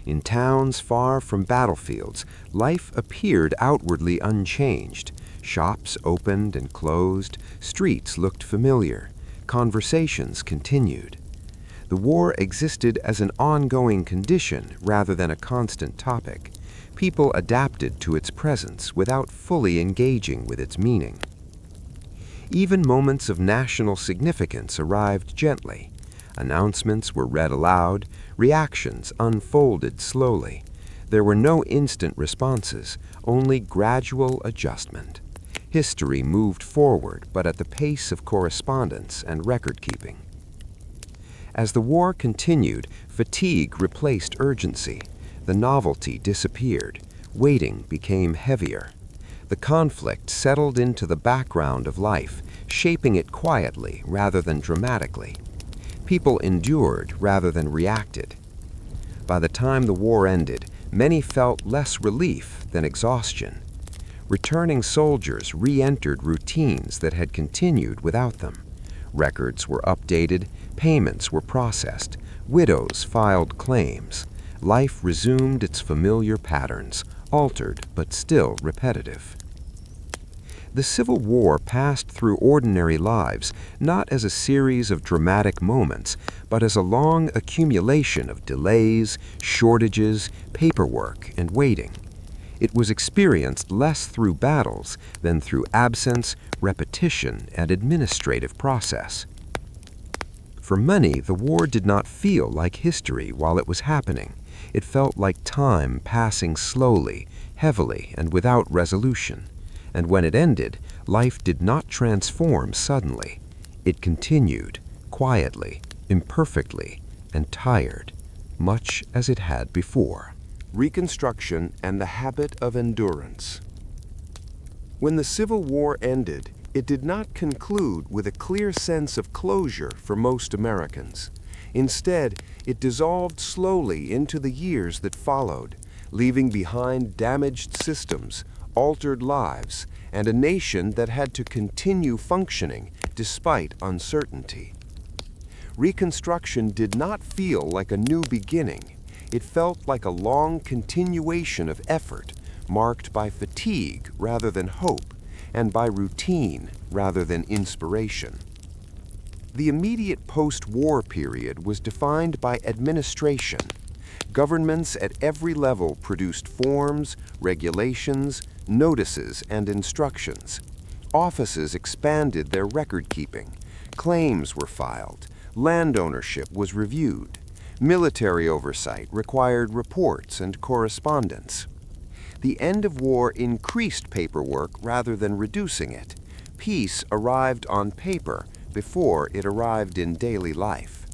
In towns far from battlefields, life appeared outwardly unchanged. Shops opened and closed, streets looked familiar, conversations continued. The war existed as an ongoing condition rather than a constant topic. People adapted to its presence without fully engaging with its meaning. Even moments of national significance arrived gently. Announcements were read aloud, reactions unfolded slowly. There were no instant responses, only gradual adjustment. History moved forward, but at the pace of correspondence and record-keeping. As the war continued, fatigue replaced urgency. The novelty disappeared. Waiting became heavier. The conflict settled into the background of life, shaping it quietly rather than dramatically. People endured rather than reacted. By the time the war ended, many felt less relief than exhaustion. Returning soldiers re-entered routines that had continued without them. Records were updated, payments were processed, widows filed claims. Life resumed its familiar patterns, altered but still repetitive. The Civil War passed through ordinary lives not as a series of dramatic moments, but as a long accumulation of delays, shortages, paperwork, and waiting. It was experienced less through battles than through absence, repetition, and administrative process. For many, the war did not feel like history while it was happening. It felt like time passing slowly, heavily, and without resolution. And when it ended, life did not transform suddenly. It continued, quietly, imperfectly, and tired, much as it had before. Reconstruction and the habit of endurance. When the Civil War ended, it did not conclude with a clear sense of closure for most Americans. Instead, it dissolved slowly into the years that followed, leaving behind damaged systems, altered lives, and a nation that had to continue functioning despite uncertainty. Reconstruction did not feel like a new beginning. It felt like a long continuation of effort, marked by fatigue rather than hope, and by routine rather than inspiration. The immediate post-war period was defined by administration. Governments at every level produced forms, regulations, notices, and instructions. Offices expanded their record-keeping. Claims were filed. Land ownership was reviewed. Military oversight required reports and correspondence. The end of war increased paperwork rather than reducing it. Peace arrived on paper before it arrived in daily life.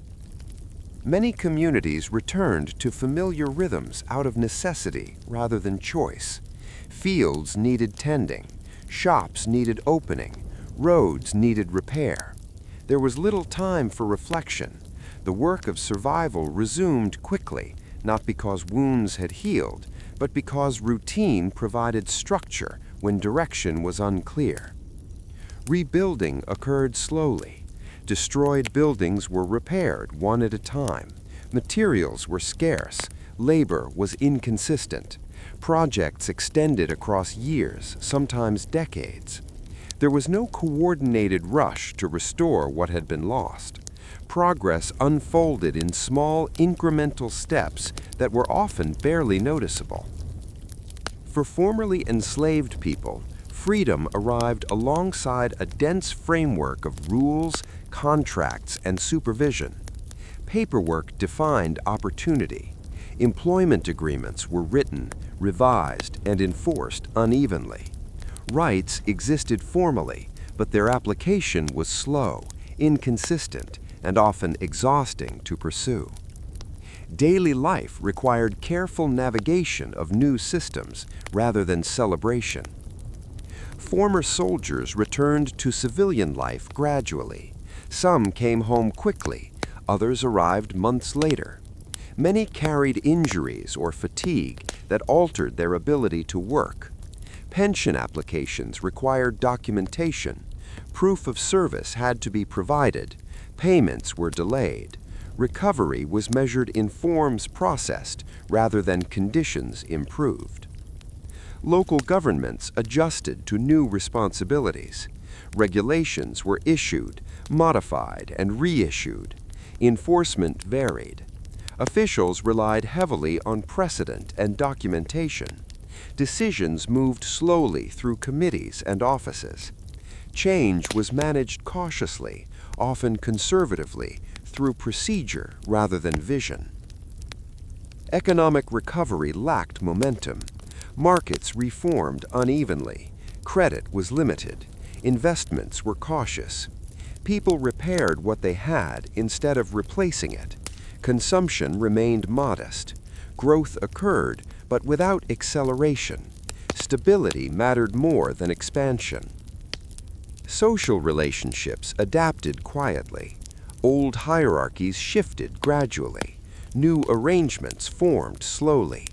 Many communities returned to familiar rhythms out of necessity rather than choice. Fields needed tending, shops needed opening, roads needed repair. There was little time for reflection. The work of survival resumed quickly, not because wounds had healed, but because routine provided structure when direction was unclear. Rebuilding occurred slowly. Destroyed buildings were repaired one at a time. Materials were scarce. Labor was inconsistent. Projects extended across years, sometimes decades. There was no coordinated rush to restore what had been lost. Progress unfolded in small, incremental steps that were often barely noticeable. For formerly enslaved people, freedom arrived alongside a dense framework of rules, contracts, and supervision. Paperwork defined opportunity. Employment agreements were written, revised, and enforced unevenly. Rights existed formally, but their application was slow, inconsistent, and often exhausting to pursue. Daily life required careful navigation of new systems rather than celebration. Former soldiers returned to civilian life gradually. Some came home quickly, others arrived months later. Many carried injuries or fatigue that altered their ability to work. Pension applications required documentation. Proof of service had to be provided. Payments were delayed. Recovery was measured in forms processed rather than conditions improved. Local governments adjusted to new responsibilities. Regulations were issued, modified, and reissued. Enforcement varied. Officials relied heavily on precedent and documentation. Decisions moved slowly through committees and offices. Change was managed cautiously, often conservatively, through procedure rather than vision. Economic recovery lacked momentum. Markets reformed unevenly. Credit was limited. Investments were cautious. People repaired what they had instead of replacing it. Consumption remained modest. Growth occurred, but without acceleration. Stability mattered more than expansion. Social relationships adapted quietly. Old hierarchies shifted gradually. New arrangements formed slowly.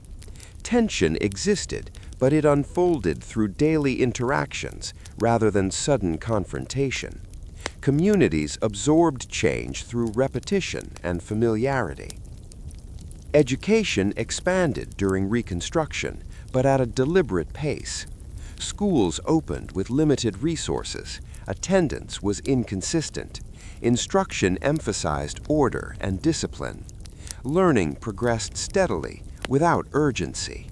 Tension existed, but it unfolded through daily interactions rather than sudden confrontation. Communities absorbed change through repetition and familiarity. Education expanded during Reconstruction, but at a deliberate pace. Schools opened with limited resources. Attendance was inconsistent. Instruction emphasized order and discipline. Learning progressed steadily, without urgency.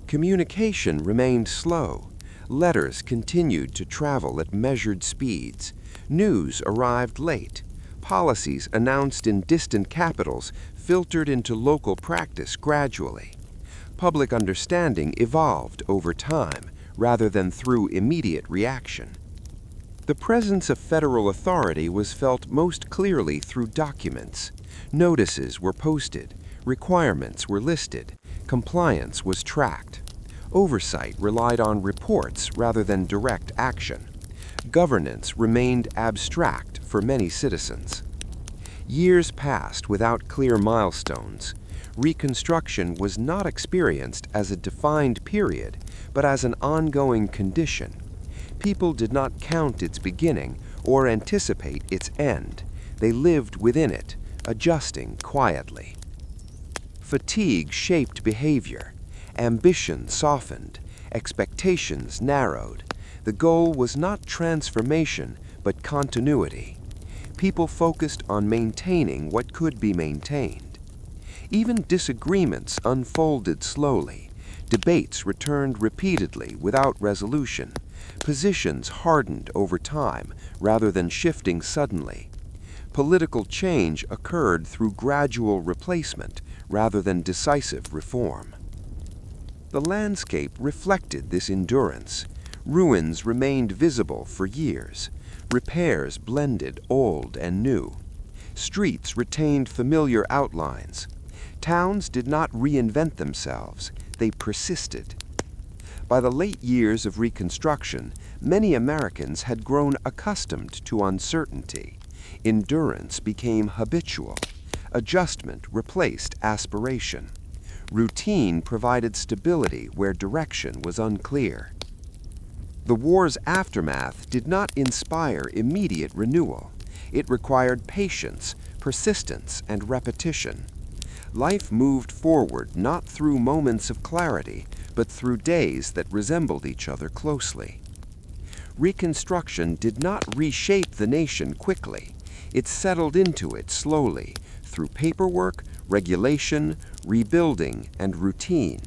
Communication remained slow. Letters continued to travel at measured speeds. News arrived late. Policies announced in distant capitals filtered into local practice gradually. Public understanding evolved over time rather than through immediate reaction. The presence of federal authority was felt most clearly through documents. Notices were posted, requirements were listed, compliance was tracked. Oversight relied on reports rather than direct action. Governance remained abstract for many citizens. Years passed without clear milestones. Reconstruction was not experienced as a defined period, but as an ongoing condition. People did not count its beginning or anticipate its end. They lived within it, adjusting quietly. Fatigue shaped behavior. Ambition softened. Expectations narrowed. The goal was not transformation, but continuity. People focused on maintaining what could be maintained. Even disagreements unfolded slowly. Debates returned repeatedly without resolution. Positions hardened over time rather than shifting suddenly. Political change occurred through gradual replacement rather than decisive reform. The landscape reflected this endurance. Ruins remained visible for years. Repairs blended old and new. Streets retained familiar outlines. Towns did not reinvent themselves, they persisted. By the late years of Reconstruction, many Americans had grown accustomed to uncertainty. Endurance became habitual. Adjustment replaced aspiration. Routine provided stability where direction was unclear. The war's aftermath did not inspire immediate renewal. It required patience, persistence, and repetition. Life moved forward not through moments of clarity, but through days that resembled each other closely. Reconstruction did not reshape the nation quickly. It settled into it slowly, through paperwork, regulation, rebuilding, and routine.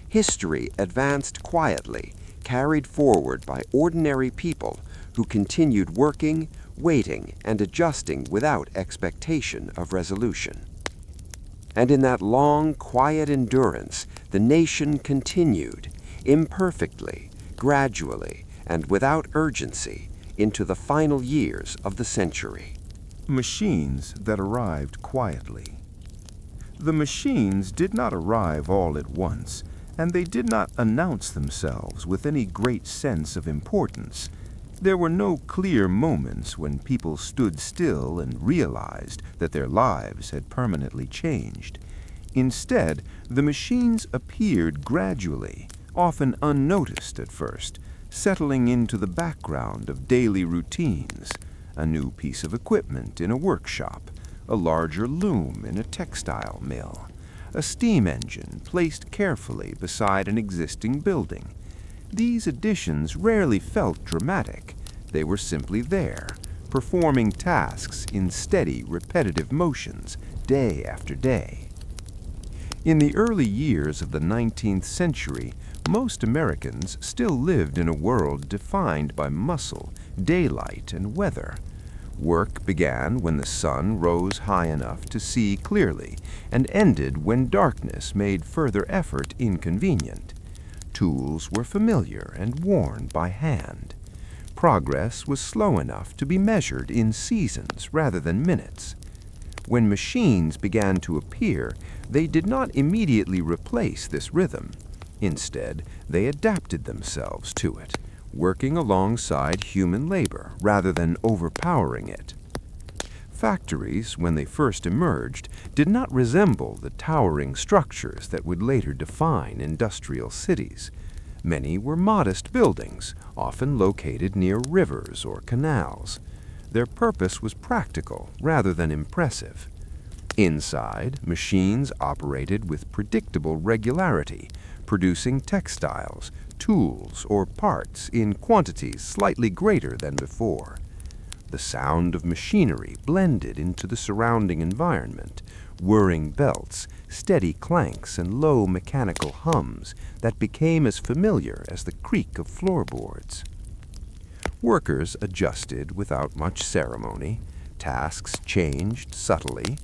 History advanced quietly, carried forward by ordinary people who continued working, waiting, and adjusting without expectation of resolution. And in that long, quiet endurance, the nation continued, imperfectly, gradually, and without urgency, into the final years of the century. Machines that arrived quietly. The machines did not arrive all at once, and they did not announce themselves with any great sense of importance. There were no clear moments when people stood still and realized that their lives had permanently changed. Instead, the machines appeared gradually, often unnoticed at first, settling into the background of daily routines. A new piece of equipment in a workshop, a larger loom in a textile mill, a steam engine placed carefully beside an existing building. These additions rarely felt dramatic. They were simply there, performing tasks in steady, repetitive motions, day after day. In the early years of the 19th century, most Americans still lived in a world defined by muscle, daylight, and weather. Work began when the sun rose high enough to see clearly and ended when darkness made further effort inconvenient. Tools were familiar and worn by hand. Progress was slow enough to be measured in seasons rather than minutes. When machines began to appear, they did not immediately replace this rhythm. Instead, they adapted themselves to it, working alongside human labor rather than overpowering it. Factories, when they first emerged, did not resemble the towering structures that would later define industrial cities. Many were modest buildings, often located near rivers or canals. Their purpose was practical rather than impressive. Inside, machines operated with predictable regularity, producing textiles, tools, or parts in quantities slightly greater than before. The sound of machinery blended into the surrounding environment, whirring belts, steady clanks, and low mechanical hums that became as familiar as the creak of floorboards. Workers adjusted without much ceremony. Tasks changed subtly.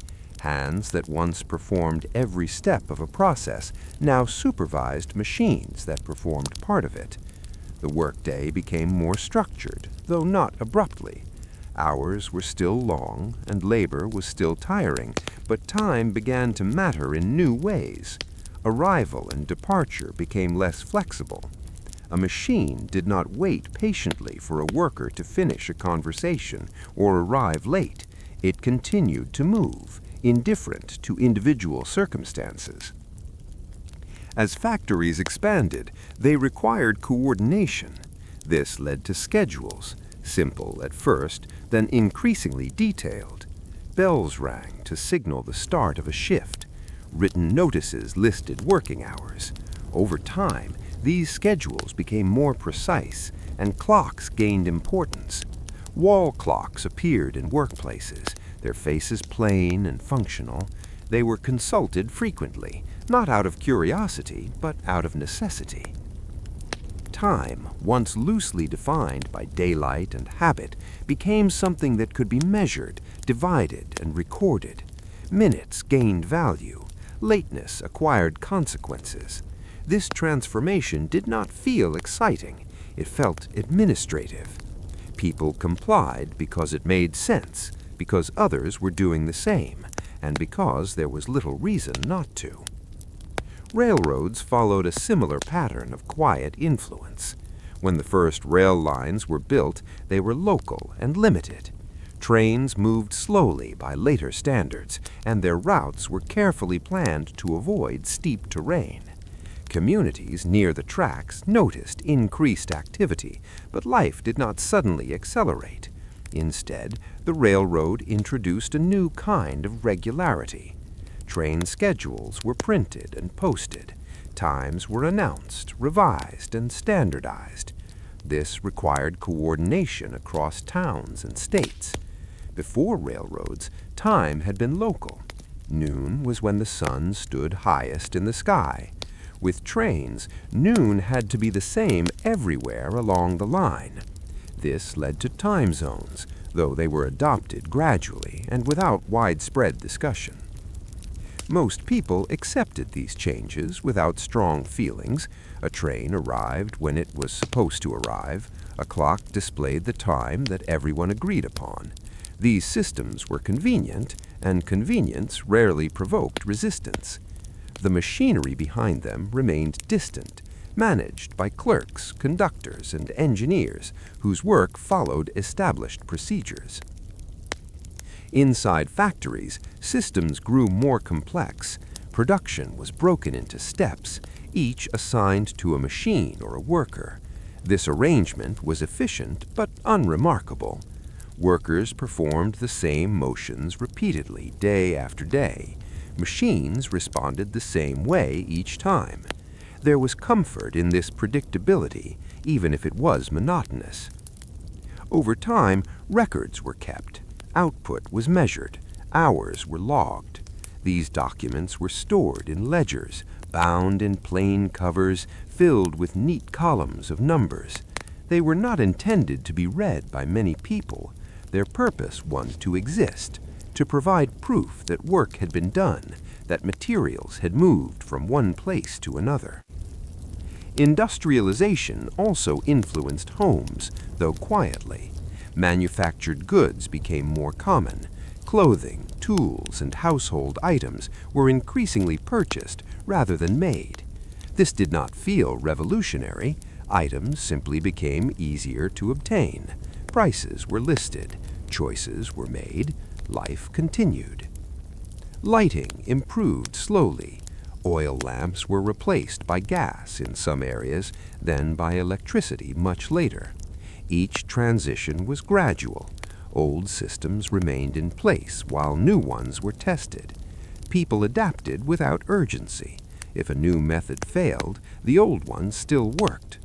Hands that once performed every step of a process now supervised machines that performed part of it. The workday became more structured, though not abruptly. Hours were still long, and labor was still tiring, but time began to matter in new ways. Arrival and departure became less flexible. A machine did not wait patiently for a worker to finish a conversation or arrive late. It continued to move, indifferent to individual circumstances. As factories expanded, they required coordination. This led to schedules, simple at first, then increasingly detailed. Bells rang to signal the start of a shift. Written notices listed working hours. Over time, these schedules became more precise, and clocks gained importance. Wall clocks appeared in workplaces, their faces plain and functional. They were consulted frequently, not out of curiosity, but out of necessity. Time, once loosely defined by daylight and habit, became something that could be measured, divided, and recorded. Minutes gained value. Lateness acquired consequences. This transformation did not feel exciting. It felt administrative. People complied because it made sense, because others were doing the same, and because there was little reason not to. Railroads followed a similar pattern of quiet influence. When the first rail lines were built, they were local and limited. Trains moved slowly by later standards, and their routes were carefully planned to avoid steep terrain. Communities near the tracks noticed increased activity, but life did not suddenly accelerate. Instead, the railroad introduced a new kind of regularity. Train schedules were printed and posted. Times were announced, revised, and standardized. This required coordination across towns and states. Before railroads, time had been local. Noon was when the sun stood highest in the sky. With trains, noon had to be the same everywhere along the line. This led to time zones, though they were adopted gradually and without widespread discussion. Most people accepted these changes without strong feelings. A train arrived when it was supposed to arrive. A clock displayed the time that everyone agreed upon. These systems were convenient, and convenience rarely provoked resistance. The machinery behind them remained distant, managed by clerks, conductors, and engineers whose work followed established procedures. Inside factories, systems grew more complex. Production was broken into steps, each assigned to a machine or a worker. This arrangement was efficient but unremarkable. Workers performed the same motions repeatedly, day after day. Machines responded the same way each time. There was comfort in this predictability, even if it was monotonous. Over time, records were kept. Output was measured. Hours were logged. These documents were stored in ledgers, bound in plain covers, filled with neat columns of numbers. They were not intended to be read by many people. Their purpose was to exist, to provide proof that work had been done, that materials had moved from one place to another. Industrialization also influenced homes, though quietly. Manufactured goods became more common. Clothing, tools, and household items were increasingly purchased rather than made. This did not feel revolutionary. Items simply became easier to obtain. Prices were listed. Choices were made. Life continued. Lighting improved slowly. Oil lamps were replaced by gas in some areas, then by electricity much later. Each transition was gradual. Old systems remained in place while new ones were tested. People adapted without urgency. If a new method failed, the old one still worked.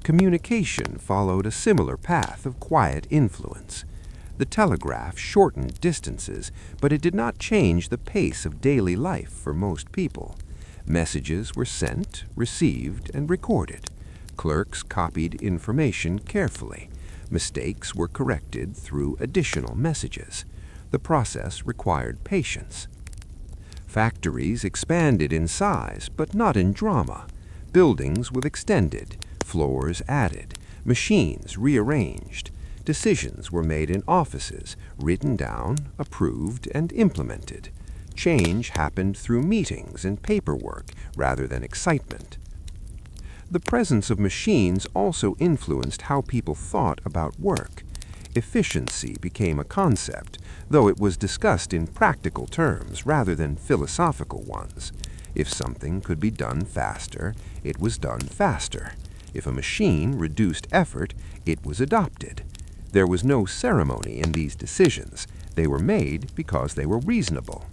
Communication followed a similar path of quiet influence. The telegraph shortened distances, but it did not change the pace of daily life for most people. Messages were sent, received, and recorded. Clerks copied information carefully. Mistakes were corrected through additional messages. The process required patience. Factories expanded in size, but not in drama. Buildings were extended, floors added, machines rearranged. Decisions were made in offices, written down, approved, and implemented. Change happened through meetings and paperwork rather than excitement. The presence of machines also influenced how people thought about work. Efficiency became a concept, though it was discussed in practical terms rather than philosophical ones. If something could be done faster, it was done faster. If a machine reduced effort, it was adopted. There was no ceremony in these decisions. They were made because they were reasonable.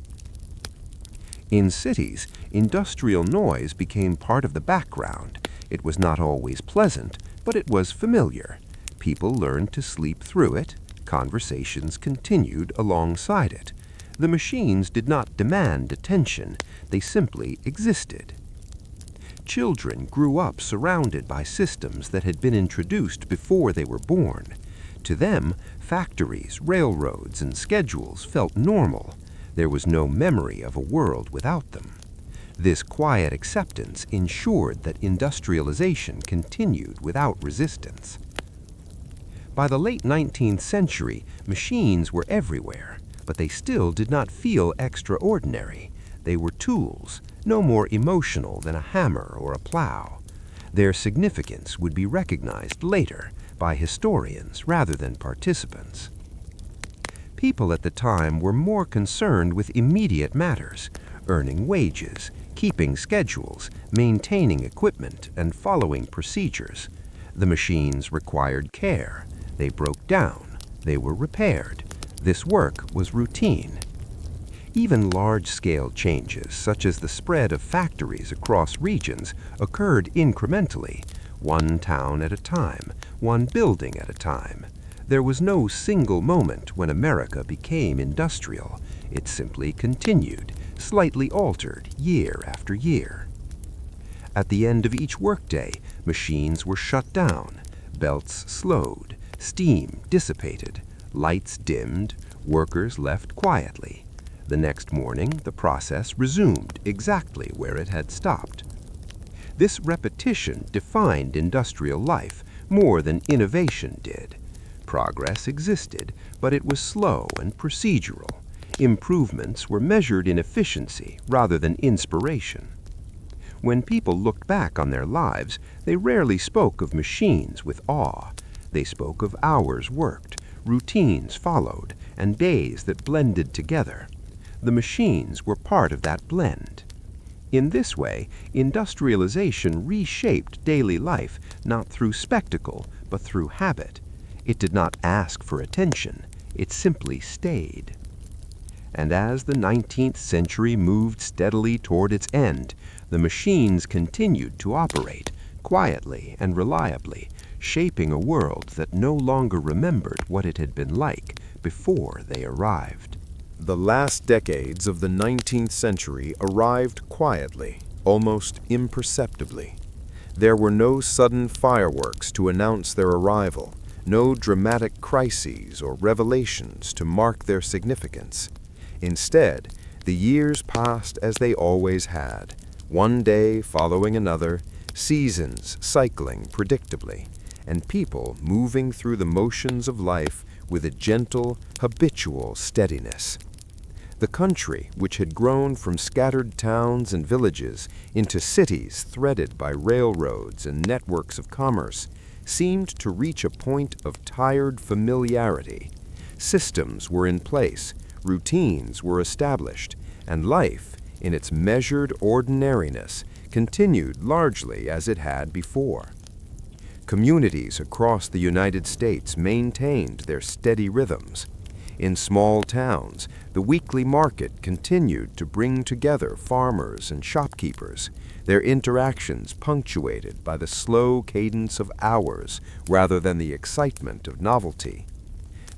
In cities, industrial noise became part of the background. It was not always pleasant, but it was familiar. People learned to sleep through it. Conversations continued alongside it. The machines did not demand attention. They simply existed. Children grew up surrounded by systems that had been introduced before they were born. To them, factories, railroads, and schedules felt normal. There was no memory of a world without them. This quiet acceptance ensured that industrialization continued without resistance. By the late 19th century, machines were everywhere, but they still did not feel extraordinary. They were tools, no more emotional than a hammer or a plow. Their significance would be recognized later by historians rather than participants. People at the time were more concerned with immediate matters, earning wages, keeping schedules, maintaining equipment, and following procedures. The machines required care. They broke down. They were repaired. This work was routine. Even large-scale changes, such as the spread of factories across regions, occurred incrementally, one town at a time, one building at a time. There was no single moment when America became industrial. It simply continued, slightly altered year after year. At the end of each workday, machines were shut down, belts slowed, steam dissipated, lights dimmed, workers left quietly. The next morning, the process resumed exactly where it had stopped. This repetition defined industrial life more than innovation did. Progress existed, but it was slow and procedural. Improvements were measured in efficiency rather than inspiration. When people looked back on their lives, they rarely spoke of machines with awe. They spoke of hours worked, routines followed, and days that blended together. The machines were part of that blend. In this way, industrialization reshaped daily life not through spectacle, but through habit. It did not ask for attention. It simply stayed. And as the 19th century moved steadily toward its end, the machines continued to operate, quietly and reliably, shaping a world that no longer remembered what it had been like before they arrived. The last decades of the 19th century arrived quietly, almost imperceptibly. There were no sudden fireworks to announce their arrival, no dramatic crises or revelations to mark their significance. Instead, the years passed as they always had, one day following another, seasons cycling predictably, and people moving through the motions of life with a gentle, habitual steadiness. The country, which had grown from scattered towns and villages into cities threaded by railroads and networks of commerce, seemed to reach a point of tired familiarity. Systems were in place, routines were established, and life, in its measured ordinariness, continued largely as it had before. Communities across the United States maintained their steady rhythms. In small towns, the weekly market continued to bring together farmers and shopkeepers, their interactions punctuated by the slow cadence of hours rather than the excitement of novelty.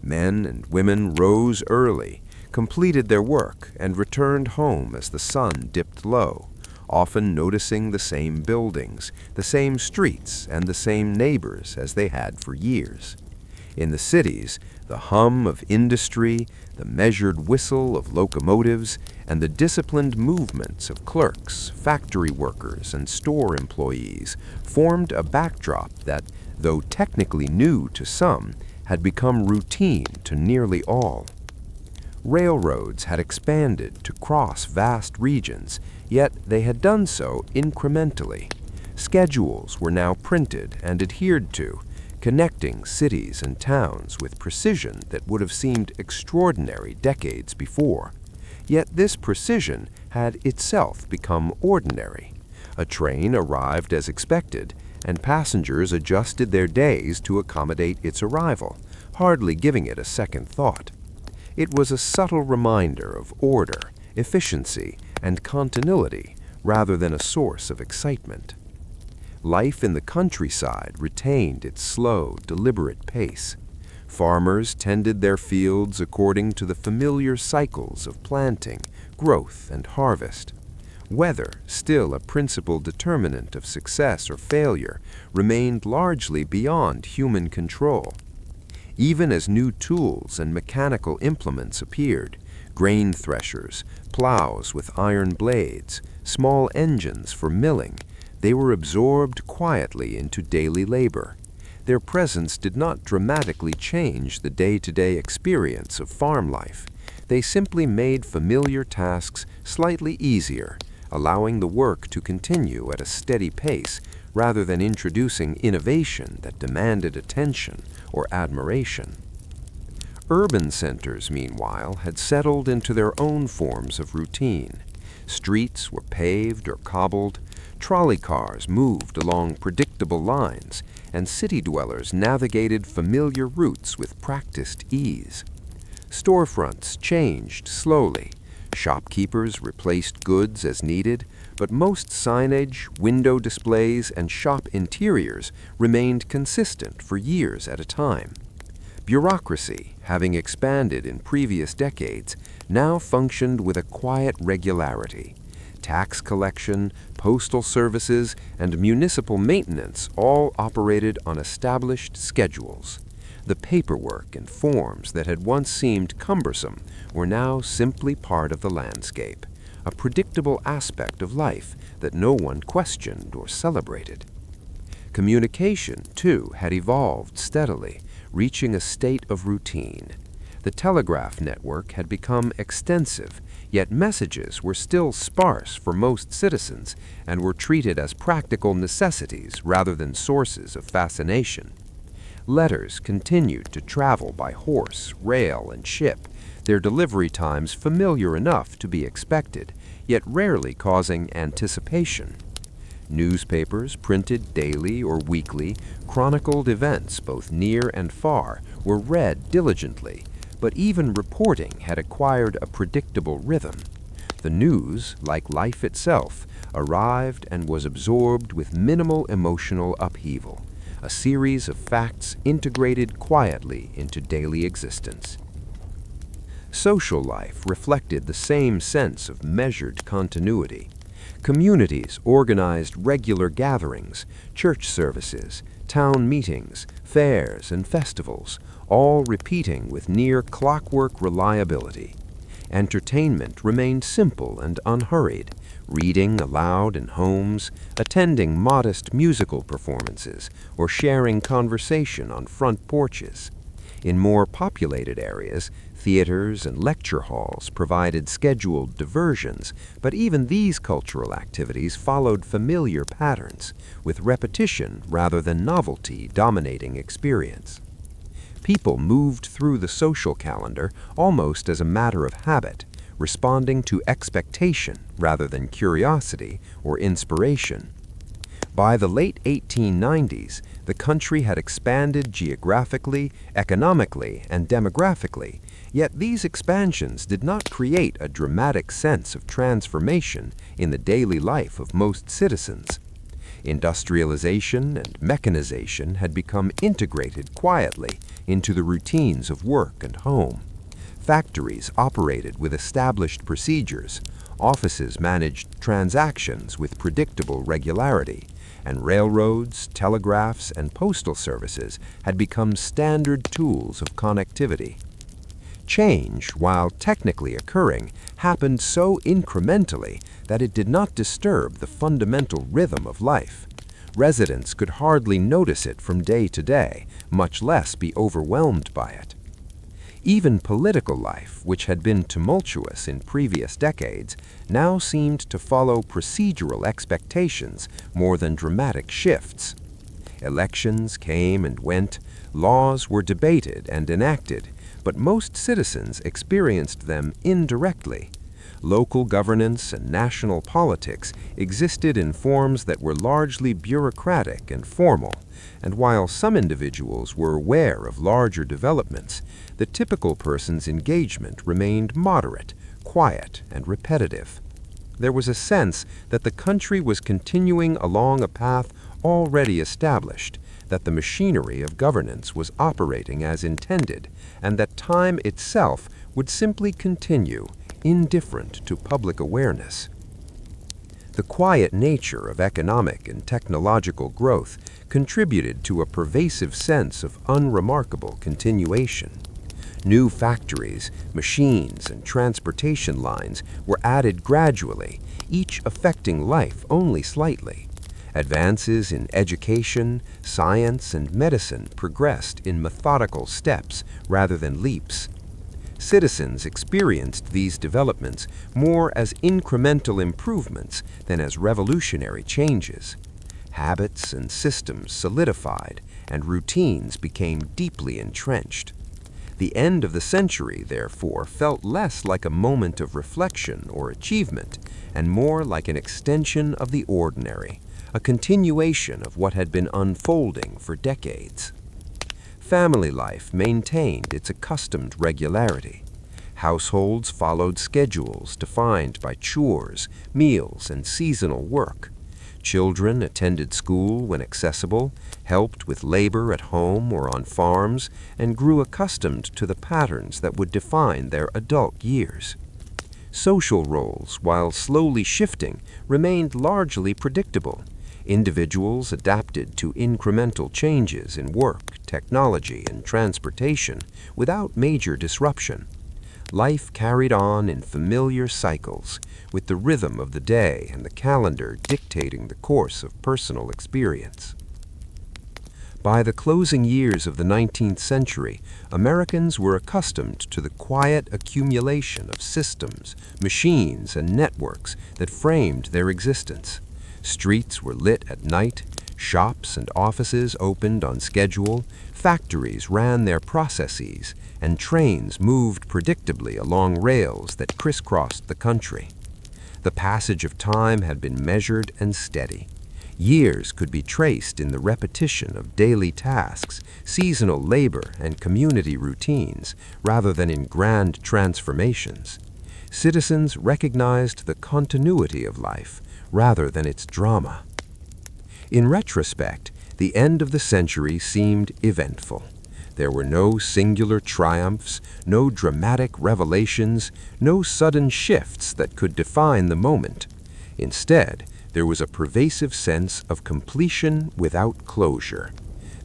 Men and women rose early, completed their work, and returned home as the sun dipped low, often noticing the same buildings, the same streets, and the same neighbors as they had for years. In the cities, the hum of industry, the measured whistle of locomotives, and the disciplined movements of clerks, factory workers, and store employees formed a backdrop that, though technically new to some, had become routine to nearly all. Railroads had expanded to cross vast regions, yet they had done so incrementally. Schedules were now printed and adhered to. connecting cities and towns with precision that would have seemed extraordinary decades before. Yet this precision had itself become ordinary. A train arrived as expected, and passengers adjusted their days to accommodate its arrival, hardly giving it a second thought. It was a subtle reminder of order, efficiency, and continuity rather than a source of excitement. Life in the countryside retained its slow, deliberate pace. Farmers tended their fields according to the familiar cycles of planting, growth, and harvest. Weather, still a principal determinant of success or failure, remained largely beyond human control. Even as new tools and mechanical implements appeared, grain threshers, plows with iron blades, small engines for milling, they were absorbed quietly into daily labor. Their presence did not dramatically change the day-to-day experience of farm life. They simply made familiar tasks slightly easier, allowing the work to continue at a steady pace rather than introducing innovation that demanded attention or admiration. Urban centers, meanwhile, had settled into their own forms of routine. Streets were paved or cobbled, trolley cars moved along predictable lines, and city dwellers navigated familiar routes with practiced ease. Storefronts changed slowly. Shopkeepers replaced goods as needed, but most signage, window displays, and shop interiors remained consistent for years at a time. Bureaucracy, having expanded in previous decades, now functioned with a quiet regularity. Tax collection, postal services, and municipal maintenance all operated on established schedules. The paperwork and forms that had once seemed cumbersome were now simply part of the landscape, a predictable aspect of life that no one questioned or celebrated. Communication, too, had evolved steadily, reaching a state of routine. The telegraph network had become extensive, yet messages were still sparse for most citizens and were treated as practical necessities rather than sources of fascination. Letters continued to travel by horse, rail, and ship, their delivery times familiar enough to be expected, yet rarely causing anticipation. Newspapers, printed daily or weekly, chronicled events both near and far, were read diligently, but even reporting had acquired a predictable rhythm. The news, like life itself, arrived and was absorbed with minimal emotional upheaval, a series of facts integrated quietly into daily existence. Social life reflected the same sense of measured continuity. Communities organized regular gatherings, church services, town meetings, fairs, and festivals, all repeating with near clockwork reliability. Entertainment remained simple and unhurried, reading aloud in homes, attending modest musical performances, or sharing conversation on front porches. In more populated areas, theaters and lecture halls provided scheduled diversions, but even these cultural activities followed familiar patterns, with repetition rather than novelty dominating experience. People moved through the social calendar almost as a matter of habit, responding to expectation rather than curiosity or inspiration. By the late 1890s, the country had expanded geographically, economically, and demographically, yet these expansions did not create a dramatic sense of transformation in the daily life of most citizens. Industrialization and mechanization had become integrated quietly into the routines of work and home. Factories operated with established procedures, offices managed transactions with predictable regularity, and railroads, telegraphs, and postal services had become standard tools of connectivity. Change, while technically occurring, happened so incrementally that it did not disturb the fundamental rhythm of life. Residents could hardly notice it from day to day, much less be overwhelmed by it. Even political life, which had been tumultuous in previous decades, now seemed to follow procedural expectations more than dramatic shifts. Elections came and went, laws were debated and enacted, but most citizens experienced them indirectly. Local governance and national politics existed in forms that were largely bureaucratic and formal, and while some individuals were aware of larger developments, the typical person's engagement remained moderate, quiet, and repetitive. There was a sense that the country was continuing along a path already established, that the machinery of governance was operating as intended, and that time itself would simply continue, indifferent to public awareness. The quiet nature of economic and technological growth contributed to a pervasive sense of unremarkable continuation. New factories, machines, and transportation lines were added gradually, each affecting life only slightly. Advances in education, science, and medicine progressed in methodical steps rather than leaps. Citizens experienced these developments more as incremental improvements than as revolutionary changes. Habits and systems solidified, and routines became deeply entrenched. The end of the century, therefore, felt less like a moment of reflection or achievement, and more like an extension of the ordinary, a continuation of what had been unfolding for decades. Family life maintained its accustomed regularity. Households followed schedules defined by chores, meals, and seasonal work. Children attended school when accessible, helped with labor at home or on farms, and grew accustomed to the patterns that would define their adult years. Social roles, while slowly shifting, remained largely predictable. Individuals adapted to incremental changes in work, technology, and transportation without major disruption. Life carried on in familiar cycles, with the rhythm of the day and the calendar dictating the course of personal experience. By the closing years of the 19th century, Americans were accustomed to the quiet accumulation of systems, machines, and networks that framed their existence. Streets were lit at night, shops and offices opened on schedule, factories ran their processes, and trains moved predictably along rails that crisscrossed the country. The passage of time had been measured and steady. Years could be traced in the repetition of daily tasks, seasonal labor, and community routines, rather than in grand transformations. Citizens recognized the continuity of life, rather than its drama. In retrospect, the end of the century seemed eventful. There were no singular triumphs, no dramatic revelations, no sudden shifts that could define the moment. Instead, there was a pervasive sense of completion without closure.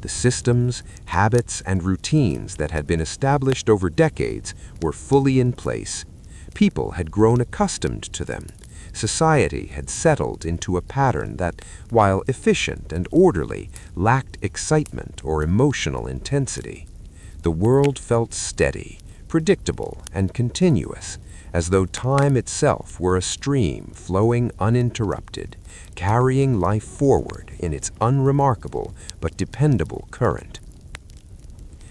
The systems, habits, and routines that had been established over decades were fully in place. People had grown accustomed to them. Society had settled into a pattern that, while efficient and orderly, lacked excitement or emotional intensity. The world felt steady, predictable, and continuous, as though time itself were a stream flowing uninterrupted, carrying life forward in its unremarkable but dependable current.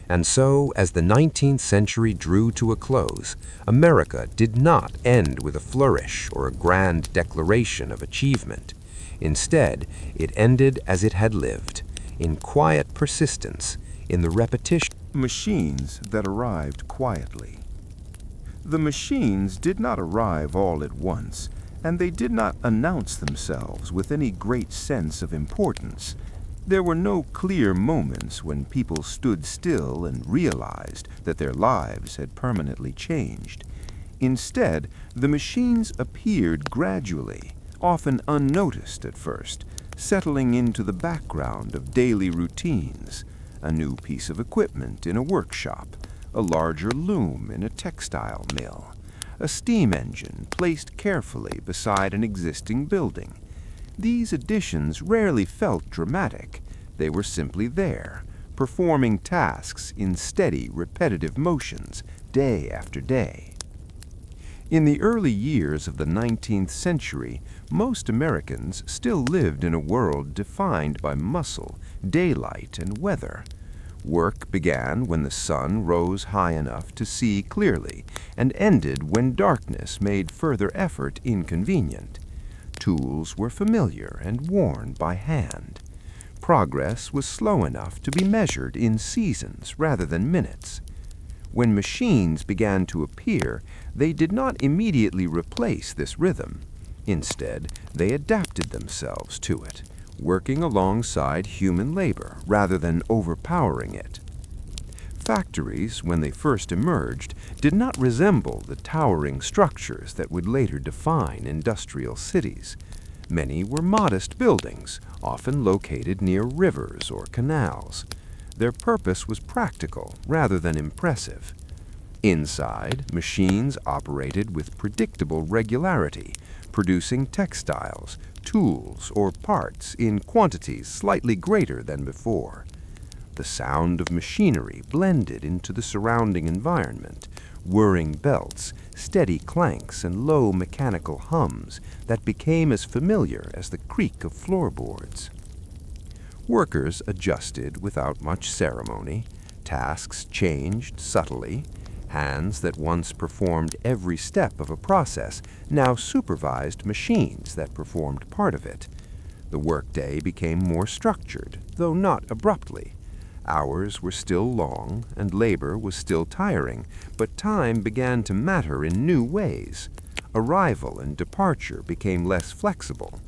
And so, as the 19th century drew to a close, America did not end with a flourish or a grand declaration of achievement. Instead, it ended as it had lived, in quiet persistence, in the repetition. Machines that arrived quietly. The machines did not arrive all at once, and they did not announce themselves with any great sense of importance. There were no clear moments when people stood still and realized that their lives had permanently changed. Instead, the machines appeared gradually, often unnoticed at first, settling into the background of daily routines. A new piece of equipment in a workshop, a larger loom in a textile mill, a steam engine placed carefully beside an existing building. These additions rarely felt dramatic. They were simply there, performing tasks in steady, repetitive motions, day after day. In the early years of the 19th century, most Americans still lived in a world defined by muscle, daylight, and weather. Work began when the sun rose high enough to see clearly and ended when darkness made further effort inconvenient. Tools were familiar and worn by hand. Progress was slow enough to be measured in seasons rather than minutes. When machines began to appear, they did not immediately replace this rhythm. Instead, they adapted themselves to it, working alongside human labor rather than overpowering it. Factories, when they first emerged, did not resemble the towering structures that would later define industrial cities. Many were modest buildings, often located near rivers or canals. Their purpose was practical rather than impressive. Inside, machines operated with predictable regularity, producing textiles, tools, or parts in quantities slightly greater than before. The sound of machinery blended into the surrounding environment, whirring belts, steady clanks, and low mechanical hums that became as familiar as the creak of floorboards. Workers adjusted without much ceremony. Tasks changed subtly. Hands that once performed every step of a process now supervised machines that performed part of it. The workday became more structured, though not abruptly. Hours were still long, and labor was still tiring, but time began to matter in new ways. Arrival and departure became less flexible.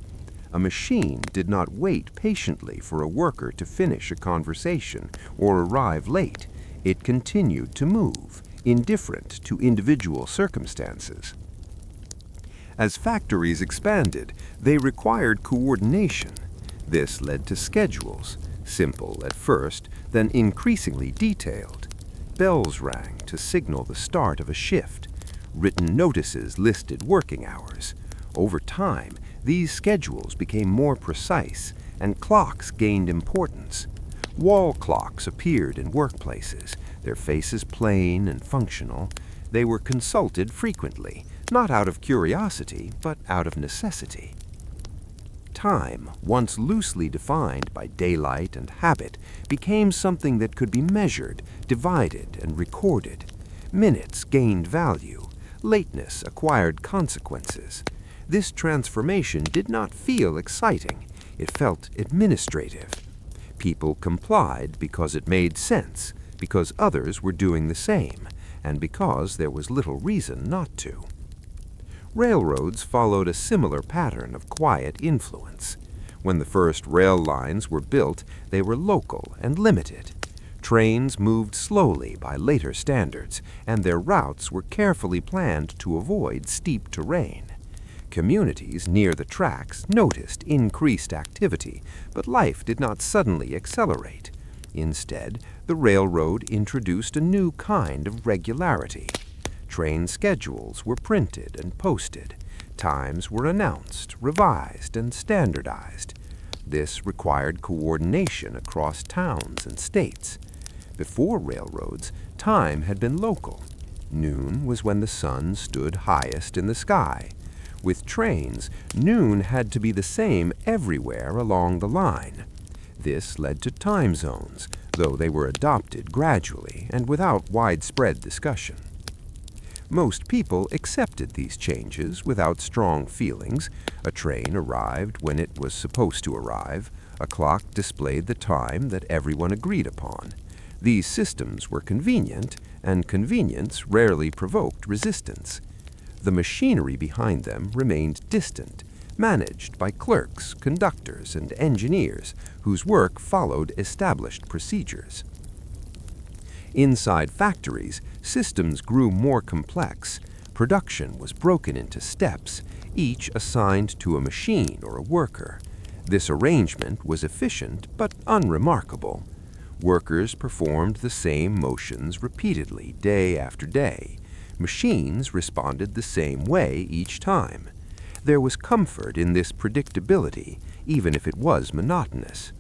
A machine did not wait patiently for a worker to finish a conversation or arrive late. It continued to move, indifferent to individual circumstances. As factories expanded, they required coordination. This led to schedules, simple at first, then increasingly detailed. Bells rang to signal the start of a shift. Written notices listed working hours. Over time, these schedules became more precise, and clocks gained importance. Wall clocks appeared in workplaces, their faces plain and functional. They were consulted frequently, not out of curiosity, but out of necessity. Time, once loosely defined by daylight and habit, became something that could be measured, divided, and recorded. Minutes gained value. Lateness acquired consequences. This transformation did not feel exciting. It felt administrative. People complied because it made sense, because others were doing the same, and because there was little reason not to. Railroads followed a similar pattern of quiet influence. When the first rail lines were built, they were local and limited. Trains moved slowly by later standards, and their routes were carefully planned to avoid steep terrain. Communities near the tracks noticed increased activity, but life did not suddenly accelerate. Instead, the railroad introduced a new kind of regularity. Train schedules were printed and posted. Times were announced, revised, and standardized. This required coordination across towns and states. Before railroads, time had been local. Noon was when the sun stood highest in the sky. With trains, noon had to be the same everywhere along the line. This led to time zones, though they were adopted gradually and without widespread discussion. Most people accepted these changes without strong feelings. A train arrived when it was supposed to arrive. A clock displayed the time that everyone agreed upon. These systems were convenient, and convenience rarely provoked resistance. The machinery behind them remained distant, managed by clerks, conductors, and engineers whose work followed established procedures. Inside factories, systems grew more complex. Production was broken into steps, each assigned to a machine or a worker. This arrangement was efficient but unremarkable. Workers performed the same motions repeatedly day after day. Machines responded the same way each time. There was comfort in this predictability, even if it was monotonous.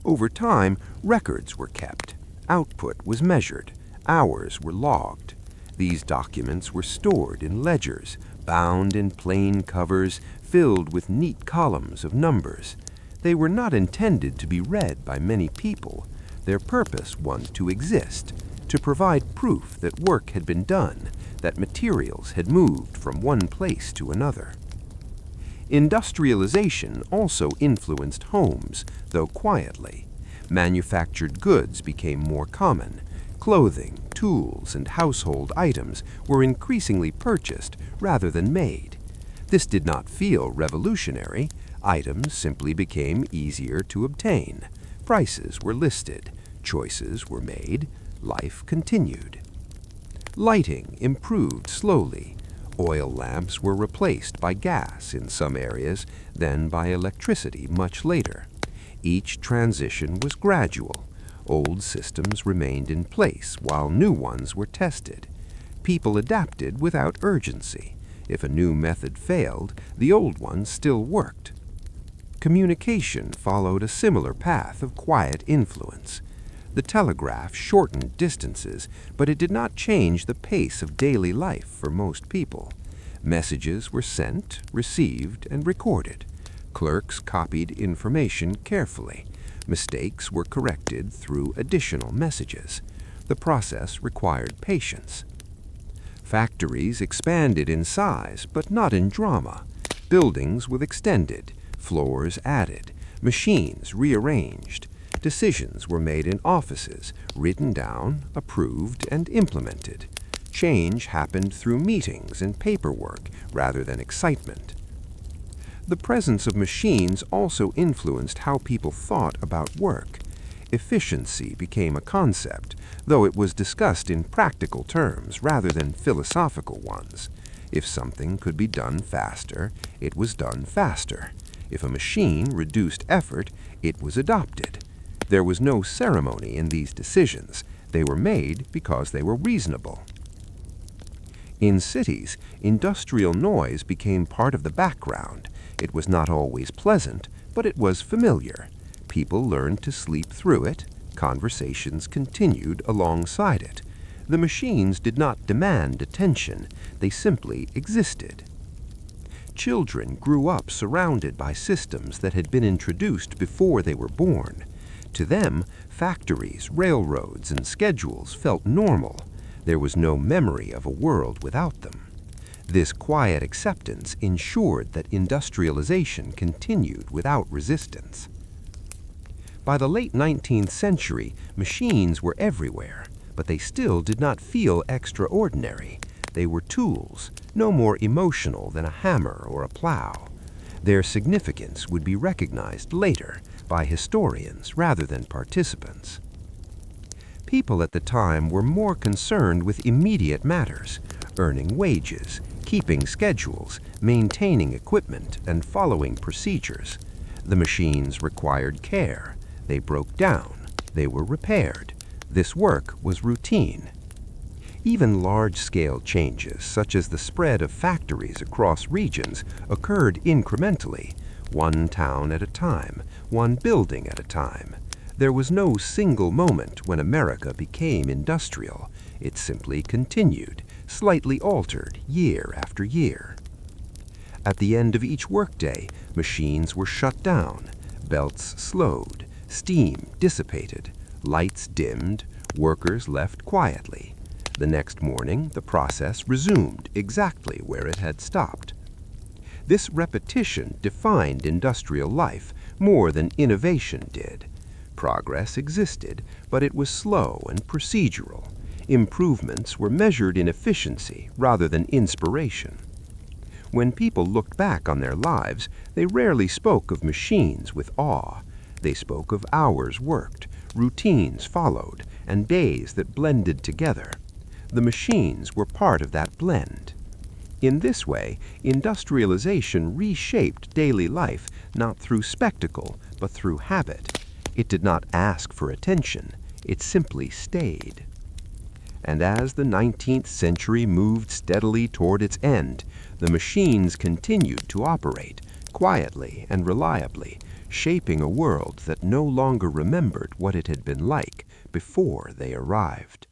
Over time, records were kept. Output was measured. Hours were logged. These documents were stored in ledgers, bound in plain covers, filled with neat columns of numbers. They were not intended to be read by many people. Their purpose was to exist, to provide proof that work had been done, that materials had moved from one place to another. Industrialization also influenced homes, though quietly. Manufactured goods became more common. Clothing, tools, and household items were increasingly purchased rather than made. This did not feel revolutionary. Items simply became easier to obtain. Prices were listed. Choices were made. Life continued. Lighting improved slowly. Oil lamps were replaced by gas in some areas, then by electricity much later. Each transition was gradual. Old systems remained in place while new ones were tested. People adapted without urgency. If a new method failed, the old one still worked. Communication followed a similar path of quiet influence. The telegraph shortened distances, but it did not change the pace of daily life for most people. Messages were sent, received, and recorded. Clerks copied information carefully. Mistakes were corrected through additional messages. The process required patience. Factories expanded in size, but not in drama. Buildings were extended, floors added, machines rearranged. Decisions were made in offices, written down, approved, and implemented. Change happened through meetings and paperwork rather than excitement. The presence of machines also influenced how people thought about work. Efficiency became a concept, though it was discussed in practical terms rather than philosophical ones. If something could be done faster, it was done faster. If a machine reduced effort, it was adopted. There was no ceremony in these decisions. They were made because they were reasonable. In cities, industrial noise became part of the background. It was not always pleasant, but it was familiar. People learned to sleep through it. Conversations continued alongside it. The machines did not demand attention. They simply existed. Children grew up surrounded by systems that had been introduced before they were born. To them, factories, railroads, and schedules felt normal. There was no memory of a world without them. This quiet acceptance ensured that industrialization continued without resistance. By the late 19th century, machines were everywhere, but they still did not feel extraordinary. They were tools, no more emotional than a hammer or a plow. Their significance would be recognized later by historians rather than participants. People at the time were more concerned with immediate matters, earning wages, keeping schedules, maintaining equipment, and following procedures. The machines required care. They broke down. They were repaired. This work was routine. Even large-scale changes, such as the spread of factories across regions, occurred incrementally, one town at a time, one building at a time. There was no single moment when America became industrial. It simply continued, slightly altered year after year. At the end of each workday, machines were shut down, belts slowed, steam dissipated, lights dimmed, workers left quietly. The next morning, the process resumed exactly where it had stopped. This repetition defined industrial life more than innovation did. Progress existed, but it was slow and procedural. Improvements were measured in efficiency rather than inspiration. When people looked back on their lives, they rarely spoke of machines with awe. They spoke of hours worked, routines followed, and days that blended together. The machines were part of that blend. In this way, industrialization reshaped daily life not through spectacle, but through habit. It did not ask for attention. It simply stayed. And as the 19th century moved steadily toward its end, the machines continued to operate, quietly and reliably, shaping a world that no longer remembered what it had been like before they arrived.